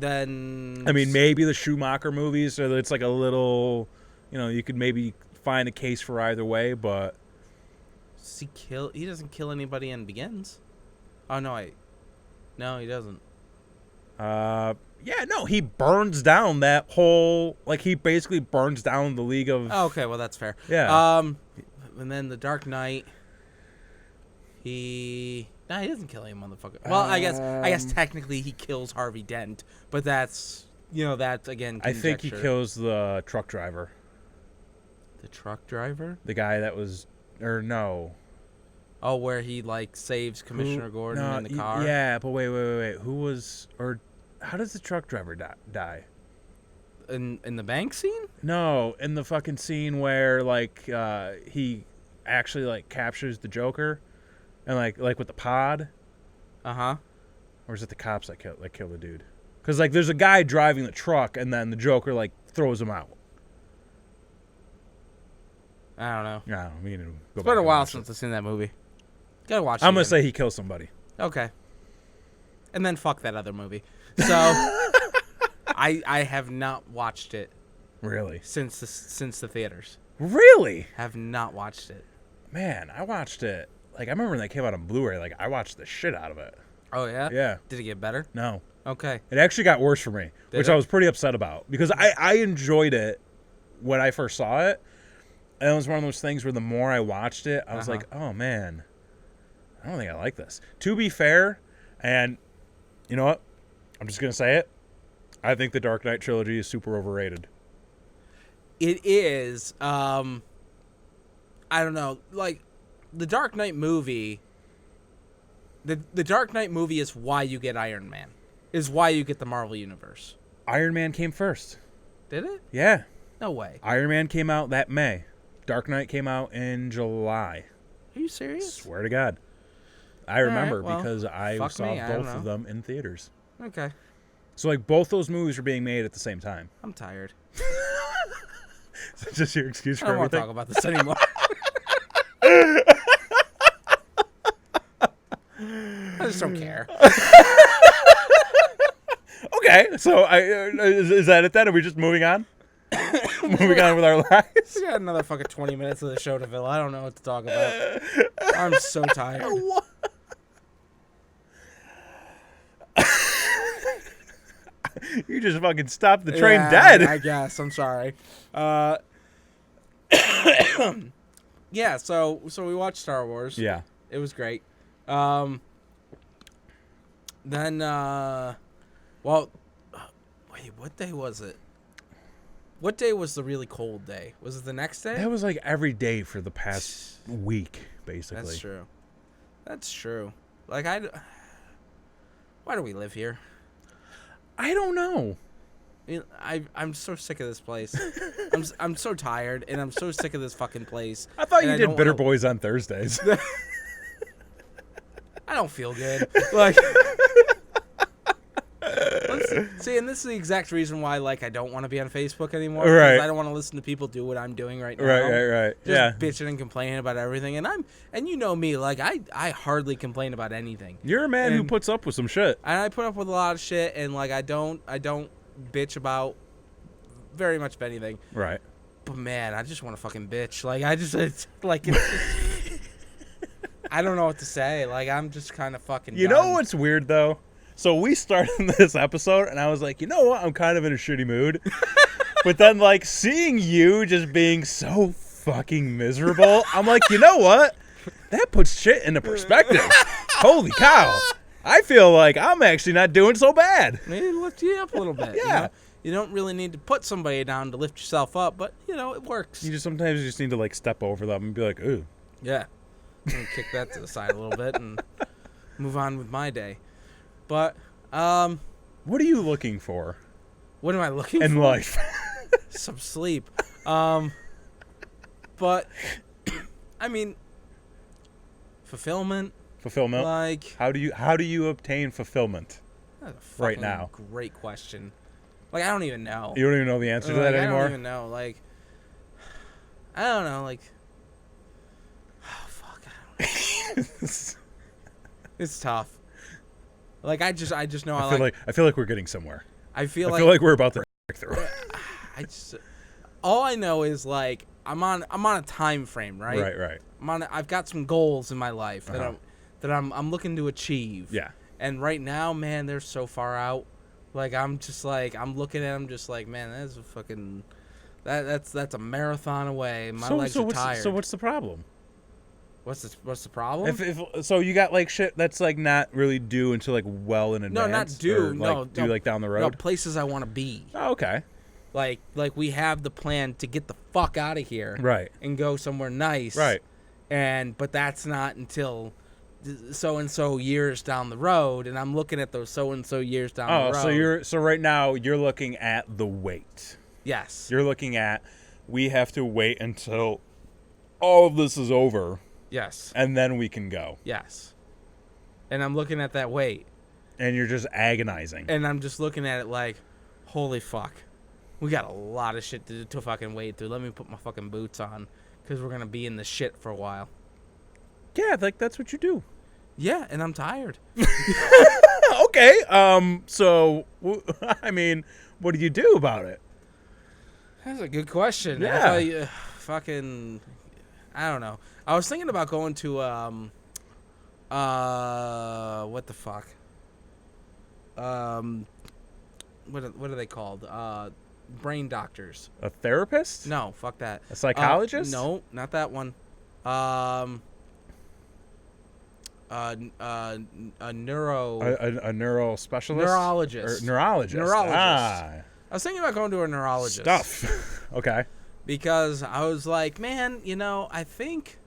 S1: Then
S2: I mean, maybe the Schumacher movies, so it's like a little, you could maybe find a case for either way, but
S1: he doesn't kill anybody in Begins. Oh no, he doesn't.
S2: Yeah, no, he burns down that whole, like, he basically burns down the League of...
S1: Oh, okay, well, that's fair.
S2: Yeah.
S1: And then the Dark Knight, he doesn't kill any motherfucker. Well, I guess technically he kills Harvey Dent, but that's, that's, again,
S2: I think he
S1: conjecture.
S2: kills the truck driver.
S1: The truck driver?
S2: The guy that was, or no.
S1: Oh, where he, like, saves Commissioner Gordon in the car?
S2: Yeah, but wait. Who was, or how does the truck driver die?
S1: In the bank scene?
S2: No, in the fucking scene where, like, he actually, like, captures the Joker, and, like with the pod.
S1: Uh-huh.
S2: Or is it the cops that kill the dude? Because, like, there's a guy driving the truck, and then the Joker, like, throws him out.
S1: I don't know.
S2: Yeah,
S1: It's been a while since I've seen that movie. Gotta watch it.
S2: I'm going to say he kills somebody.
S1: Okay. And then fuck that other movie. So, I have not watched it.
S2: Really?
S1: Since the theaters.
S2: Really?
S1: Have not watched it.
S2: Man, I watched it. Like, I remember when that came out on Blu-ray, like, I watched the shit out of it.
S1: Oh, yeah?
S2: Yeah.
S1: Did it get better?
S2: No.
S1: Okay.
S2: It actually got worse for me, which
S1: it?
S2: I was pretty upset about. Because I enjoyed it when I first saw it. And it was one of those things where the more I watched it, I was like, oh, man, I don't think I like this. To be fair, and you know what? I'm just going to say it. I think the Dark Knight trilogy is super overrated.
S1: It is. I don't know. Like, the Dark Knight movie... The Dark Knight movie is why you get Iron Man. Is why you get the Marvel Universe.
S2: Iron Man came first.
S1: Did it?
S2: Yeah.
S1: No way.
S2: Iron Man came out that May. Dark Knight came out in July.
S1: Are you serious?
S2: Swear to God. I remember
S1: well,
S2: because I saw both of them in theaters.
S1: Okay.
S2: So, like, both those movies were being made at the same time.
S1: I'm tired.
S2: Is that just your excuse for
S1: I don't want to
S2: everything?
S1: talk about this anymore. I just don't care.
S2: Okay, so is that it then? Are we just moving on? Moving on with our lives?
S1: We got another fucking 20 minutes of the show to fill. I don't know what to talk about. I'm so tired.
S2: You just fucking stopped the train dead.
S1: I guess. I'm sorry. Yeah, so we watched Star Wars.
S2: Yeah.
S1: It was great. Then, well, wait, what day was it? What day was the really cold day? Was it the next day?
S2: That was like every day for the past week, basically.
S1: That's true. That's true. Like, why do we live here?
S2: I don't know.
S1: I'm so sick of this place. I'm so tired, and I'm so sick of this fucking place.
S2: I thought you
S1: I
S2: did Bitter Boys on Thursdays.
S1: I don't feel good. Like, see, and this is the exact reason why, like, I don't want to be on Facebook anymore.
S2: Right.
S1: Because I don't want to listen to people do what I'm doing right now.
S2: Right.
S1: Just bitching and complaining about everything. And you know me, like, I hardly complain about anything.
S2: You're a man who puts up with some shit.
S1: And I put up with a lot of shit, and, like, I don't bitch about very much of anything.
S2: Right.
S1: But, man, I just want to fucking bitch. Like, I don't know what to say. Like, I'm just kind of fucking
S2: You
S1: done.
S2: know what's weird, though? So we started this episode, and I was like, you know what? I'm kind of in a shitty mood. But then, like, seeing you just being so fucking miserable, I'm like, you know what? That puts shit into perspective. Holy cow. I feel like I'm actually not doing so bad.
S1: Maybe lift you up a little bit.
S2: Yeah.
S1: You don't really need to put somebody down to lift yourself up, but, it works.
S2: Sometimes you just need to, like, step over them and be like, ooh.
S1: Yeah. I'm gonna kick that to the side a little bit and move on with my day. But,
S2: what are you looking for
S1: what am I looking
S2: in
S1: for?
S2: life?
S1: Some sleep. But, I mean, fulfillment.
S2: Fulfillment.
S1: Like,
S2: How do you obtain fulfillment?
S1: that's a
S2: Right
S1: fucking
S2: now?
S1: great question. Like, I don't even know.
S2: You don't even know the answer to that anymore?
S1: I don't even know. Like, I don't know. Like, oh, fuck. I don't know. It's tough. Like, I just know
S2: I feel like we're getting somewhere.
S1: I feel
S2: like we're about to break through.
S1: all I know is, like, I'm on a time frame, right?
S2: Right.
S1: I've got some goals in my life that I'm looking to achieve.
S2: Yeah.
S1: And right now, man, they're so far out. Like I'm looking at him just like, man, that's a fucking that's a marathon away. My legs are tired.
S2: So what's the problem?
S1: What's the problem?
S2: If so, you got like shit that's like not really due until like well in advance.
S1: No, not due.
S2: Or, like, due like down the road.
S1: No, places I want to be.
S2: Oh, okay.
S1: Like we have the plan to get the fuck out of here,
S2: Right,
S1: and go somewhere nice,
S2: right.
S1: But that's not until so and so years down the road, and I'm looking at those so and so years down the road.
S2: So right now you're looking at the wait.
S1: Yes.
S2: You're looking at we have to wait until all of this is over.
S1: Yes.
S2: And then we can go.
S1: Yes. And I'm looking at that wait.
S2: And you're just agonizing.
S1: And I'm just looking at it like, holy fuck. We got a lot of shit to fucking wait through. Let me put my fucking boots on, because we're going to be in the shit for a while.
S2: Yeah, like that's what you do.
S1: Yeah, and I'm tired.
S2: Okay. So, I mean, what do you do about it?
S1: That's a good question.
S2: Yeah.
S1: Fucking, I don't know. I was thinking about going to, what the fuck? What are they called? Brain doctors.
S2: A therapist?
S1: No, fuck that.
S2: A psychologist?
S1: No, not that one. A neuro.
S2: A neuro specialist?
S1: Neurologist.
S2: Or neurologist.
S1: Neurologist.
S2: Ah.
S1: I was thinking about going to a neurologist.
S2: Stuff. Okay.
S1: Because I was like, man, I think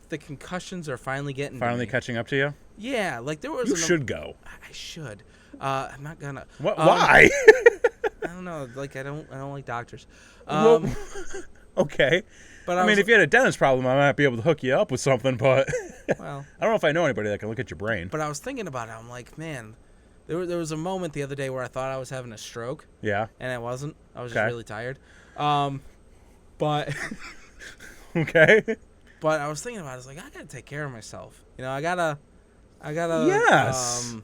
S1: the concussions are finally getting to me.
S2: Catching up to you?
S1: Yeah, like there was.
S2: You should go.
S1: I should. I'm not gonna.
S2: What? Why?
S1: I don't know. Like I don't like doctors.
S2: Well, okay.
S1: But
S2: I mean, if you had a dentist problem, I might be able to hook you up with something, but
S1: well,
S2: I don't know if I know anybody that can look at your brain.
S1: But I was thinking about it. I'm like, man, there was a moment the other day where I thought I was having a stroke.
S2: Yeah.
S1: And I wasn't. I was just really tired. But
S2: okay.
S1: But I was thinking about it. I was like, I gotta take care of myself. I gotta.
S2: Yes.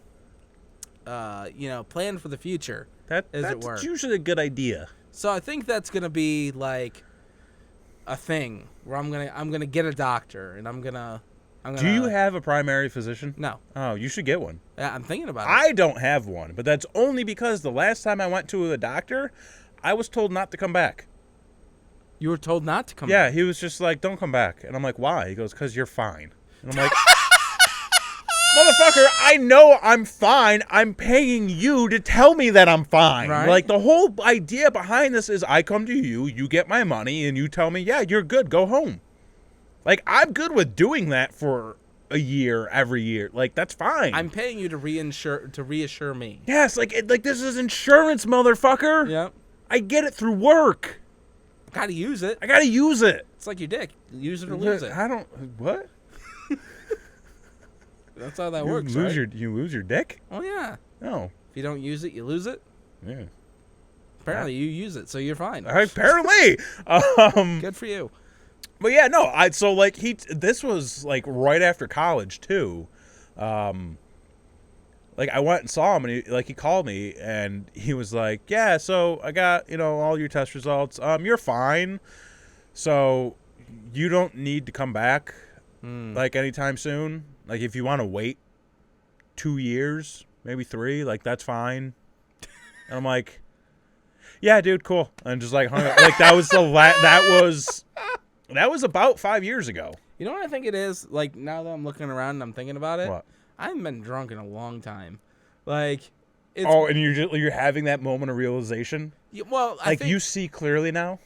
S1: Plan for the future.
S2: That's usually a good idea.
S1: So I think that's gonna be like a thing where I'm gonna get a doctor and I'm gonna.
S2: Do you have a primary physician?
S1: No.
S2: Oh, you should get one.
S1: Yeah, I'm thinking about it.
S2: I don't have one, but that's only because the last time I went to the doctor, I was told not to come back.
S1: You were told not to come back?
S2: Yeah, he was just like, don't come back. And I'm like, why? He goes, because you're fine. And I'm like, motherfucker, I know I'm fine. I'm paying you to tell me that I'm fine.
S1: Right.
S2: Like, the whole idea behind this is I come to you, you get my money, and you tell me, yeah, you're good, go home. Like, I'm good with doing that for a year, every year. Like, that's fine.
S1: I'm paying you to reassure me.
S2: Yes, like this is insurance, motherfucker.
S1: Yep.
S2: I get it through work.
S1: Gotta use it.
S2: I gotta use it.
S1: It's like your dick. Use it or lose it.
S2: I don't. What?
S1: That's how that works, right?
S2: You lose your dick?
S1: Oh, yeah.
S2: No.
S1: If you don't use it, you lose it.
S2: Yeah.
S1: Apparently, you use it, so you're fine.
S2: Apparently.
S1: Good for you.
S2: But yeah, no. So like this was like right after college too. Like I went and saw him, and he called me, and he was like, "Yeah, so I got all your test results. You're fine. So you don't need to come back like anytime soon. Like if you want to wait 2 years, maybe 3, like that's fine." And I'm like, "Yeah, dude, cool." And just like hung up. Like that was that was about 5 years ago.
S1: You know what I think it is? Like now that I'm looking around and I'm thinking about it.
S2: What?
S1: I haven't been drunk in a long time. Like, it's...
S2: Oh, and you're having that moment of realization?
S1: Well, I think...
S2: you see clearly now?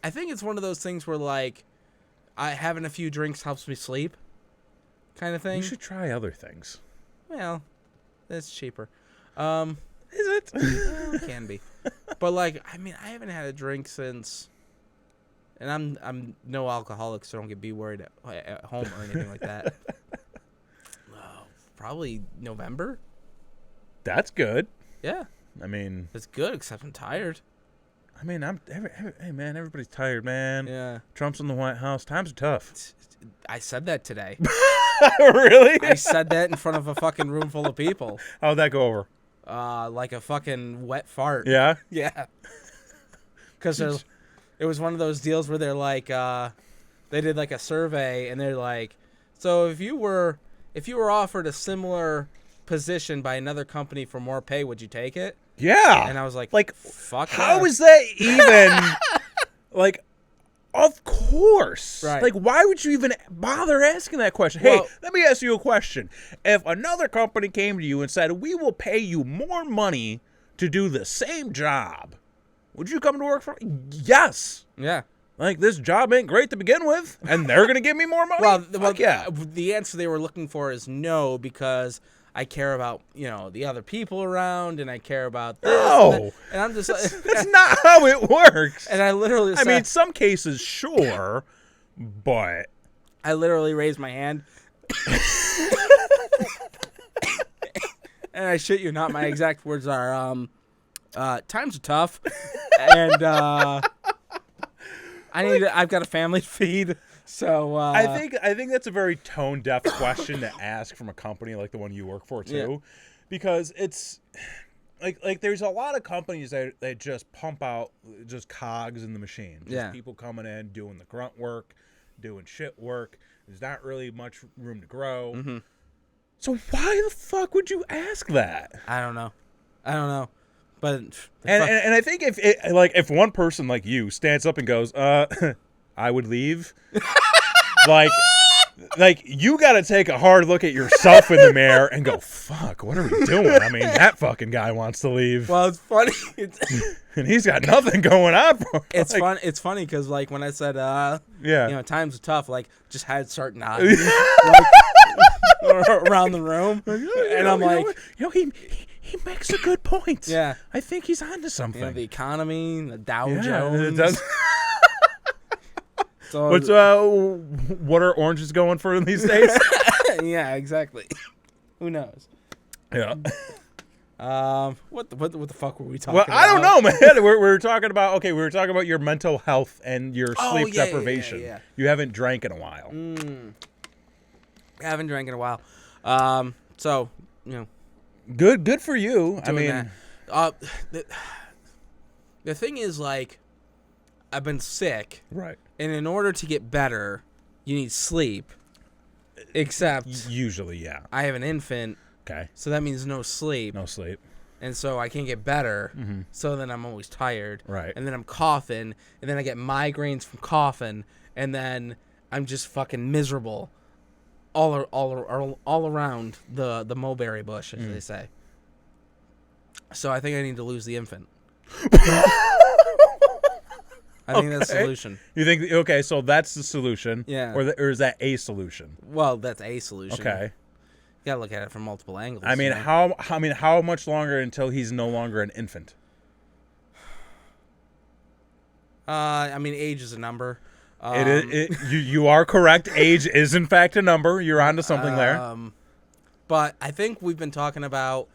S1: I think it's one of those things where, like, having a few drinks helps me sleep kind of thing.
S2: You should try other things.
S1: Well, it's cheaper.
S2: Is it?
S1: Well, it can be. But, like, I mean, I haven't had a drink since... And I'm no alcoholic, so don't get worried at home or anything like that. Probably November.
S2: That's good.
S1: Yeah.
S2: I mean,
S1: it's good, except I'm tired.
S2: I mean, hey man, everybody's tired, man.
S1: Yeah.
S2: Trump's in the White House. Times are tough.
S1: I said that today.
S2: Really?
S1: I said that in front of a fucking room full of people.
S2: How'd that go over?
S1: Like a fucking wet fart.
S2: Yeah.
S1: Yeah. Because it was one of those deals where they're like, they did like a survey, and they're like, so if you were offered a similar position by another company for more pay, would you take it?
S2: Yeah.
S1: And I was like, fuck
S2: how
S1: yeah.
S2: is that even like? Of course.
S1: Right.
S2: Like, why would you even bother asking that question? Hey,
S1: Well-
S2: let me ask you a question. If another company came to you and said, we will pay you more money to do the same job, would you come to work for? Yes.
S1: Yeah.
S2: Like, this job ain't great to begin with, and they're going to give me more money?
S1: Well,
S2: yeah.
S1: the answer they were looking for is no, because I care about, the other people around, and I care about this.
S2: No.
S1: And I'm just like,
S2: That's not how it works.
S1: and I literally said,
S2: I mean, some cases, sure, but...
S1: I literally raised my hand. And I shit you not, my exact words are, times are tough, and I've got a family to feed, so
S2: I think that's a very tone deaf question to ask from a company like the one you work for too, because it's like there's a lot of companies that just pump out just cogs in the machine, just people coming in doing the grunt work, doing shit work. There's not really much room to grow.
S1: Mm-hmm.
S2: So why the fuck would you ask that?
S1: I don't know, but
S2: and I think if one person like you stands up and goes, I would leave, like you got to take a hard look at yourself in the mirror and go, fuck, what are we doing? I mean, that fucking guy wants to leave.
S1: well, it's funny.
S2: And he's got nothing going on for him.
S1: It's fun. It's funny because like when I said, times are tough. Like just had to start nodding around the room, and I'm like,
S2: he makes a good point.
S1: Yeah,
S2: I think he's onto something.
S1: The economy, the Dow
S2: It
S1: Jones.
S2: does.
S1: So,
S2: what are oranges going for in these days?
S1: yeah, exactly. Who knows?
S2: Yeah.
S1: What the fuck were we talking
S2: Well,
S1: about?
S2: I don't know, man. We were talking about your mental health and your sleep deprivation.
S1: Yeah.
S2: You haven't drank in a while.
S1: I haven't drank in a while. So
S2: Good for you. I mean,
S1: the thing is, like, I've been sick,
S2: right?
S1: And in order to get better, you need sleep. Except
S2: usually, yeah.
S1: I have an infant.
S2: Okay.
S1: So that means no sleep.
S2: No sleep.
S1: And so I can't get better.
S2: Mm-hmm.
S1: So then I'm always tired.
S2: Right.
S1: And then I'm coughing. And then I get migraines from coughing. And then I'm just fucking miserable all around the mulberry bush, as they say. So I think I need to lose the infant. I think that's the solution.
S2: You think, okay, so that's the solution.
S1: Yeah.
S2: Or is that a solution?
S1: Well, that's a solution.
S2: Okay.
S1: You gotta look at it from multiple angles.
S2: I mean, how much longer until he's no longer an infant?
S1: I mean, age is a number.
S2: You are correct. Age is in fact a number. You're onto something there.
S1: But I think we've been talking about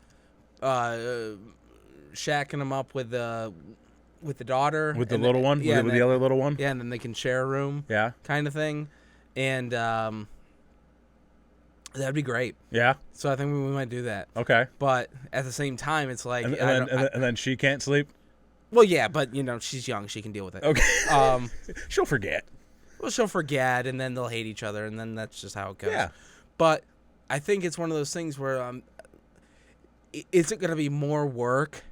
S1: shacking him up with the daughter,
S2: With the little one, with the other little one.
S1: Yeah, and then they can share a room.
S2: Yeah,
S1: kind of thing, and that'd be great.
S2: Yeah.
S1: So I think we might do that.
S2: Okay.
S1: But at the same time, it's like,
S2: and then she can't sleep.
S1: Well, yeah, but she's young; she can deal with it.
S2: Okay. She'll forget.
S1: Well, she'll forget, and then they'll hate each other, and then that's just how it goes.
S2: Yeah.
S1: But I think it's one of those things where is it going to be more work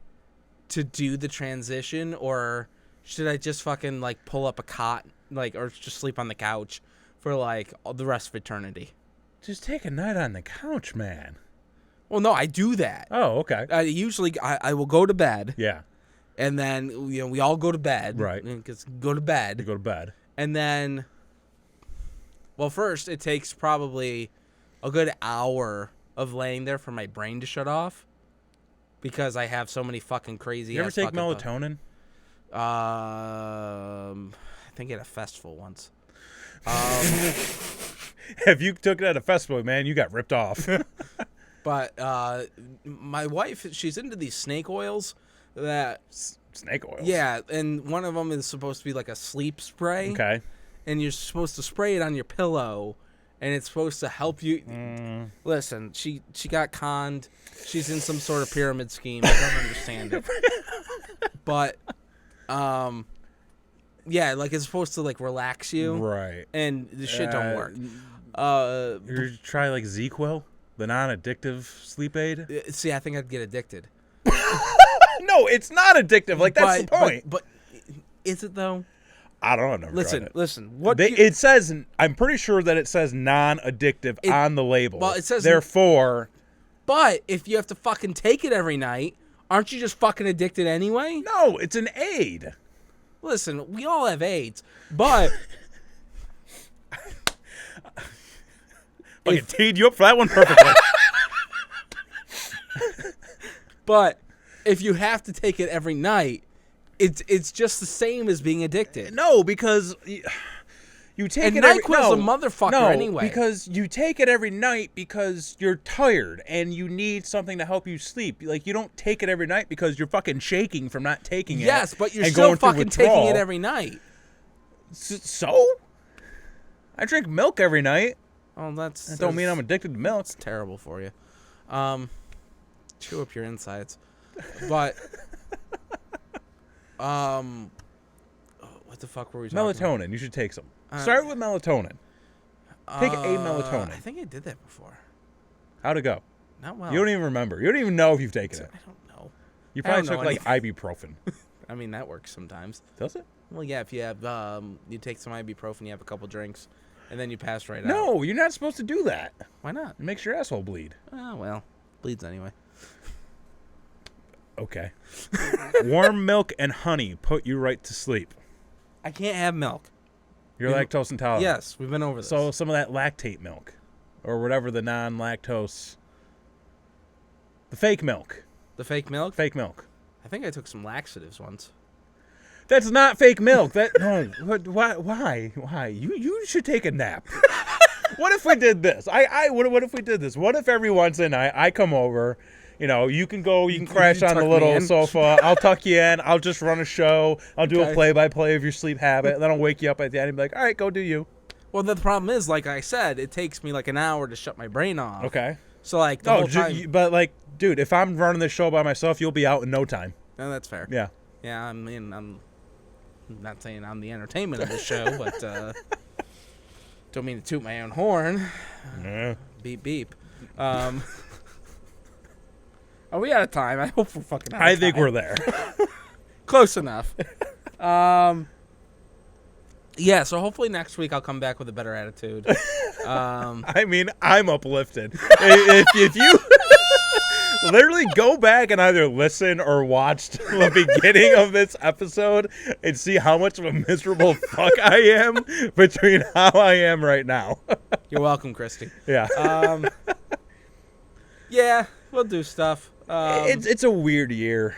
S1: to do the transition, or should I just fucking like pull up a cot, or just sleep on the couch for like the rest of eternity?
S2: Just take a night on the couch, man.
S1: Well, no, I do that.
S2: Oh, okay.
S1: Usually, I will go to bed.
S2: Yeah.
S1: And then we all go to bed.
S2: Right.
S1: Because go to bed.
S2: You go to bed.
S1: And then, well, first it takes probably a good hour of laying there for my brain to shut off, because I have so many fucking crazy.
S2: You ever take melatonin?
S1: I think at a festival once.
S2: If you took it at a festival, man, you got ripped off.
S1: But my wife, she's into these snake oils.
S2: Snake oils?
S1: Yeah, and one of them is supposed to be like a sleep spray.
S2: Okay.
S1: And you're supposed to spray it on your pillow, and it's supposed to help you. Listen, she got conned. She's in some sort of pyramid scheme. I don't understand it. But, yeah, like it's supposed to like relax you.
S2: Right.
S1: And the shit don't work.
S2: You try like ZQL? The non-addictive sleep aid?
S1: See, I think I'd get addicted.
S2: No, it's not addictive. Like, that's the point.
S1: But is it though?
S2: I don't know. I've never tried it.
S1: Listen.
S2: It says, I'm pretty sure that it says non-addictive on the label.
S1: Well, it says
S2: therefore.
S1: But if you have to fucking take it every night, aren't you just fucking addicted anyway?
S2: No, it's an aid.
S1: Listen, we all have AIDS, but
S2: I teed you up for that one perfectly.
S1: But if you have to take it every night, it's just the same as being addicted.
S2: No, because you take
S1: and
S2: it every
S1: NyQuil's a motherfucker anyway.
S2: Because you take it every night because you're tired and you need something to help you sleep. Like, you don't take it every night because you're fucking shaking from not taking it.
S1: Yes, but you're still fucking taking it every night.
S2: So? I drink milk every night.
S1: Oh, that
S2: don't mean I'm addicted to milk.
S1: It's terrible for you. Chew up your insides. But what the fuck were we talking about?
S2: Melatonin. You should take some. Start with melatonin. Take a melatonin.
S1: I think I did that before.
S2: How'd it go?
S1: Not well.
S2: You don't even remember. You don't even know if you've taken it.
S1: I don't know.
S2: You probably took like ibuprofen.
S1: I mean, that works sometimes.
S2: Does it?
S1: Well, yeah. If you have, you take some ibuprofen, you have a couple drinks, and then you pass right out.
S2: No, you're not supposed to do that.
S1: Why not?
S2: It makes your asshole bleed.
S1: Oh well, bleeds anyway.
S2: Okay. Warm milk and honey put you right to sleep.
S1: I can't have milk.
S2: You're lactose intolerant.
S1: Yes, we've been over this.
S2: So some of that lactate milk, or whatever the non-lactose, the fake milk.
S1: The fake milk?
S2: Fake milk.
S1: I think I took some laxatives once.
S2: That's not fake milk. No. Why? You should take a nap. What if we did this? What if we did this? What if every once in a night I come over, you can crash on the little sofa. I'll tuck you in. I'll just run a show. I'll do a play-by-play of your sleep habit. And then I'll wake you up at the end and be like, all right, go do you.
S1: Well, the problem is, like I said, it takes me like an hour to shut my brain off.
S2: Okay.
S1: So, like, the whole time...
S2: But, like, dude, if I'm running this show by myself, you'll be out in no time.
S1: No, that's fair.
S2: Yeah.
S1: Yeah, I mean, I'm not saying I'm the entertainment of the show, but don't mean to toot my own horn.
S2: Yeah.
S1: Beep, beep. Are we out of time? I hope we're fucking out of time.
S2: I think we're there.
S1: Close enough. Yeah, so hopefully next week I'll come back with a better attitude.
S2: I mean, I'm uplifted. If you literally go back and either listen or watch the beginning of this episode and see how much of a miserable fuck I am between how I am right now.
S1: You're welcome, Christy.
S2: Yeah.
S1: Yeah, we'll do stuff.
S2: It's a weird year.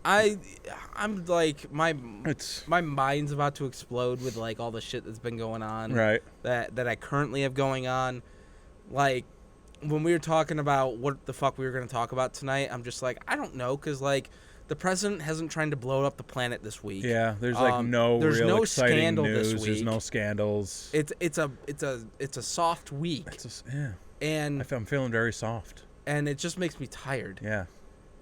S1: I'm like my mind's about to explode with like all the shit that's been going on.
S2: Right.
S1: That I currently have going on. Like when we were talking about what the fuck we were going to talk about tonight, I'm just like, I don't know, because like the president hasn't tried to blow up the planet this week.
S2: Yeah, there's like there's
S1: no
S2: exciting
S1: scandal
S2: news.
S1: this week.
S2: There's no scandals.
S1: It's a soft week.
S2: Yeah.
S1: And
S2: I'm feeling very soft.
S1: And it just makes me tired.
S2: Yeah.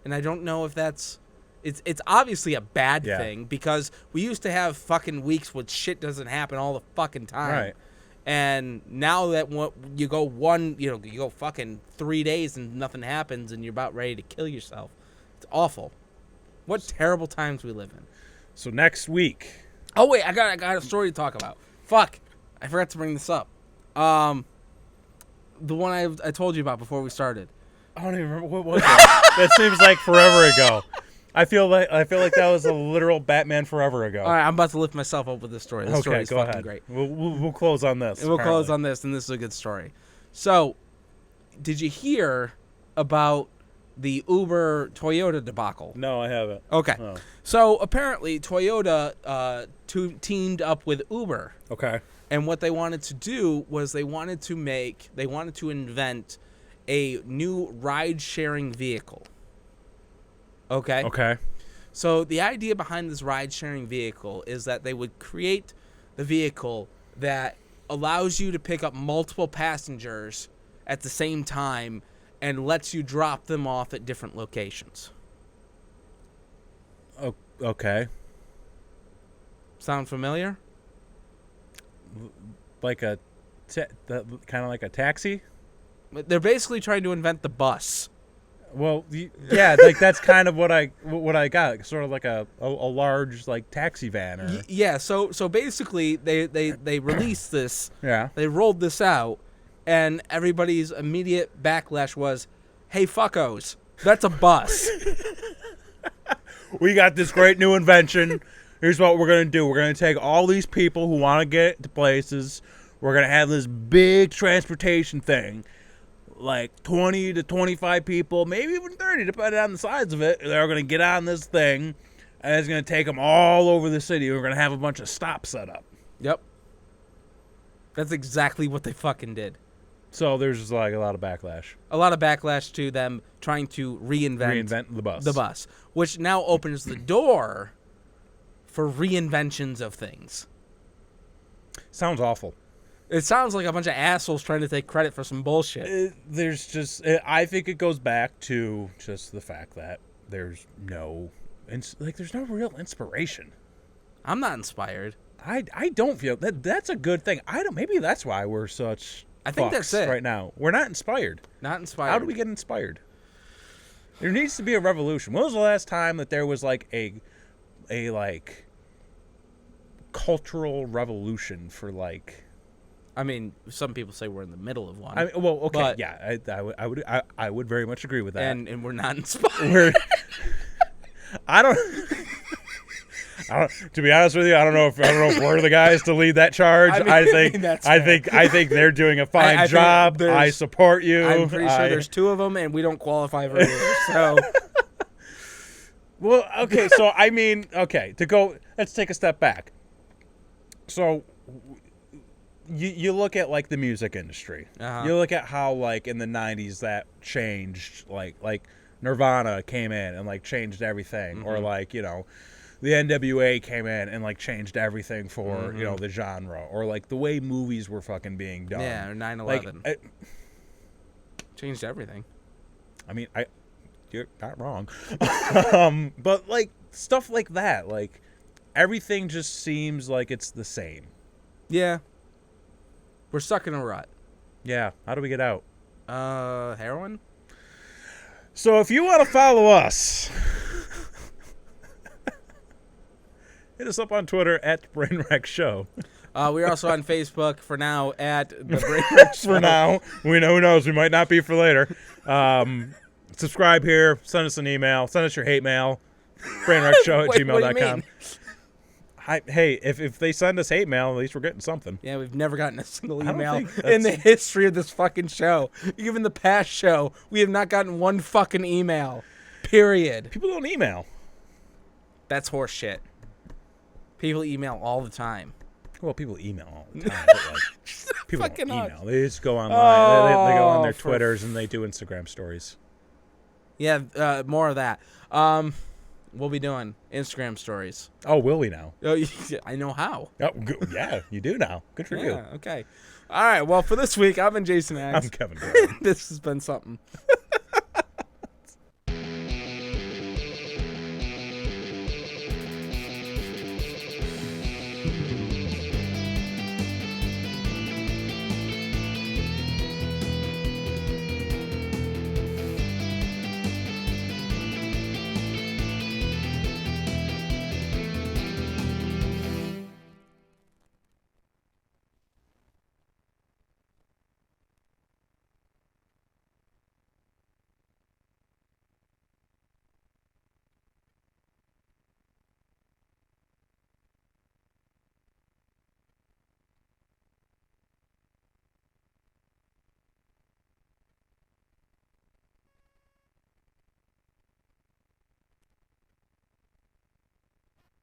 S1: And I don't know if that's... It's obviously a bad thing, because we used to have fucking weeks where shit doesn't happen all the fucking time.
S2: Right.
S1: And now that you go fucking 3 days and nothing happens and you're about ready to kill yourself. It's awful. What terrible times we live in.
S2: So next week.
S1: Oh wait, I got a story to talk about. Fuck. I forgot to bring this up. The one I told you about before we started.
S2: I don't even remember what was that. That seems like forever ago. I feel like that was a literal Batman forever ago.
S1: All right, I'm about to lift myself up with this story. This story is
S2: go
S1: fucking
S2: ahead.
S1: Great.
S2: We'll close on this.
S1: We'll close on this, and this is a good story. So, did you hear about the Uber Toyota debacle?
S2: No, I haven't.
S1: Okay.
S2: Oh.
S1: So apparently Toyota teamed up with Uber.
S2: Okay.
S1: And what they wanted to do was they wanted to invent a new ride-sharing vehicle. Okay?
S2: Okay.
S1: So the idea behind this ride-sharing vehicle is that they would create the vehicle that allows you to pick up multiple passengers at the same time and lets you drop them off at different locations.
S2: Okay.
S1: Sound familiar?
S2: Like kind of like a taxi?
S1: They're basically trying to invent the bus.
S2: Well, yeah, like that's kind of what I got, sort of like a large like taxi van. Or
S1: Yeah, so basically they released this.
S2: yeah,
S1: They rolled this out, and everybody's immediate backlash was, "Hey, fuckos, that's a bus."
S2: we got this great new invention. Here's what we're gonna do. We're gonna take all these people who want to get to places. We're gonna have this big transportation thing. Like 20 to 25 people, maybe even 30, depending on the size of it. They're going to get on this thing, and it's going to take them all over the city. We're going to have a bunch of stops set up.
S1: Yep. That's exactly what they fucking did.
S2: So there's just like a lot of backlash.
S1: A lot of backlash to them trying to reinvent
S2: the bus.
S1: Which now opens the door for reinventions of things.
S2: Sounds awful.
S1: It sounds like a bunch of assholes trying to take credit for some bullshit.
S2: I think it goes back to just the fact that there's no real inspiration.
S1: I'm not inspired.
S2: I don't feel that's a good thing. Maybe that's why we're such
S1: I think that's it
S2: right now. We're not inspired.
S1: Not inspired.
S2: How do we get inspired? There needs to be a revolution. When was the last time that there was like a like cultural revolution for like?
S1: I mean, some people say we're in the middle of one.
S2: I mean, well, okay, but, yeah, I would very much agree with that.
S1: And we're not inspired.
S2: I don't. To be honest with you, I don't know if we're the guys to lead that charge. I think they're doing a fine job. I support you.
S1: I'm pretty sure there's two of them, and we don't qualify for either. So,
S2: well, okay. So I mean, okay, let's take a step back. So. You look at like the music industry.
S1: Uh-huh.
S2: You look at how like in the 90s that changed, like Nirvana came in and like changed everything, or like the NWA came in and like changed everything for the genre, or like the way movies were fucking being done.
S1: Yeah, or 9/11
S2: like,
S1: changed everything.
S2: I mean, you're not wrong, but like stuff like that, like everything just seems like it's the same.
S1: Yeah. We're stuck in a rut.
S2: Yeah. How do we get out?
S1: Heroin?
S2: So if you want to follow us, hit us up on Twitter at Brainwreck Show.
S1: We're also on Facebook for now at the Brainwreck Show.
S2: For now. Who knows? We might not be for later. Subscribe here. Send us an email. Send us your hate mail. brainwreckshow@gmail.com. Hey, if they send us hate mail, at least we're getting something.
S1: Yeah, we've never gotten a single email in the history of this fucking show. Even the past show, we have not gotten one fucking email. Period.
S2: People don't email.
S1: That's horse shit. People email all the time.
S2: Well, people email all the time. But like, people don't email. They just go online. They go on their Twitters and they do Instagram stories.
S1: Yeah, more of that. We'll be doing Instagram stories.
S2: Oh, will we now?
S1: Oh, I know how.
S2: Oh, yeah, you do now. Good for you.
S1: Okay. All right. Well, for this week, I've been Jason Aggs.
S2: I'm Kevin Gordon.
S1: This has been something.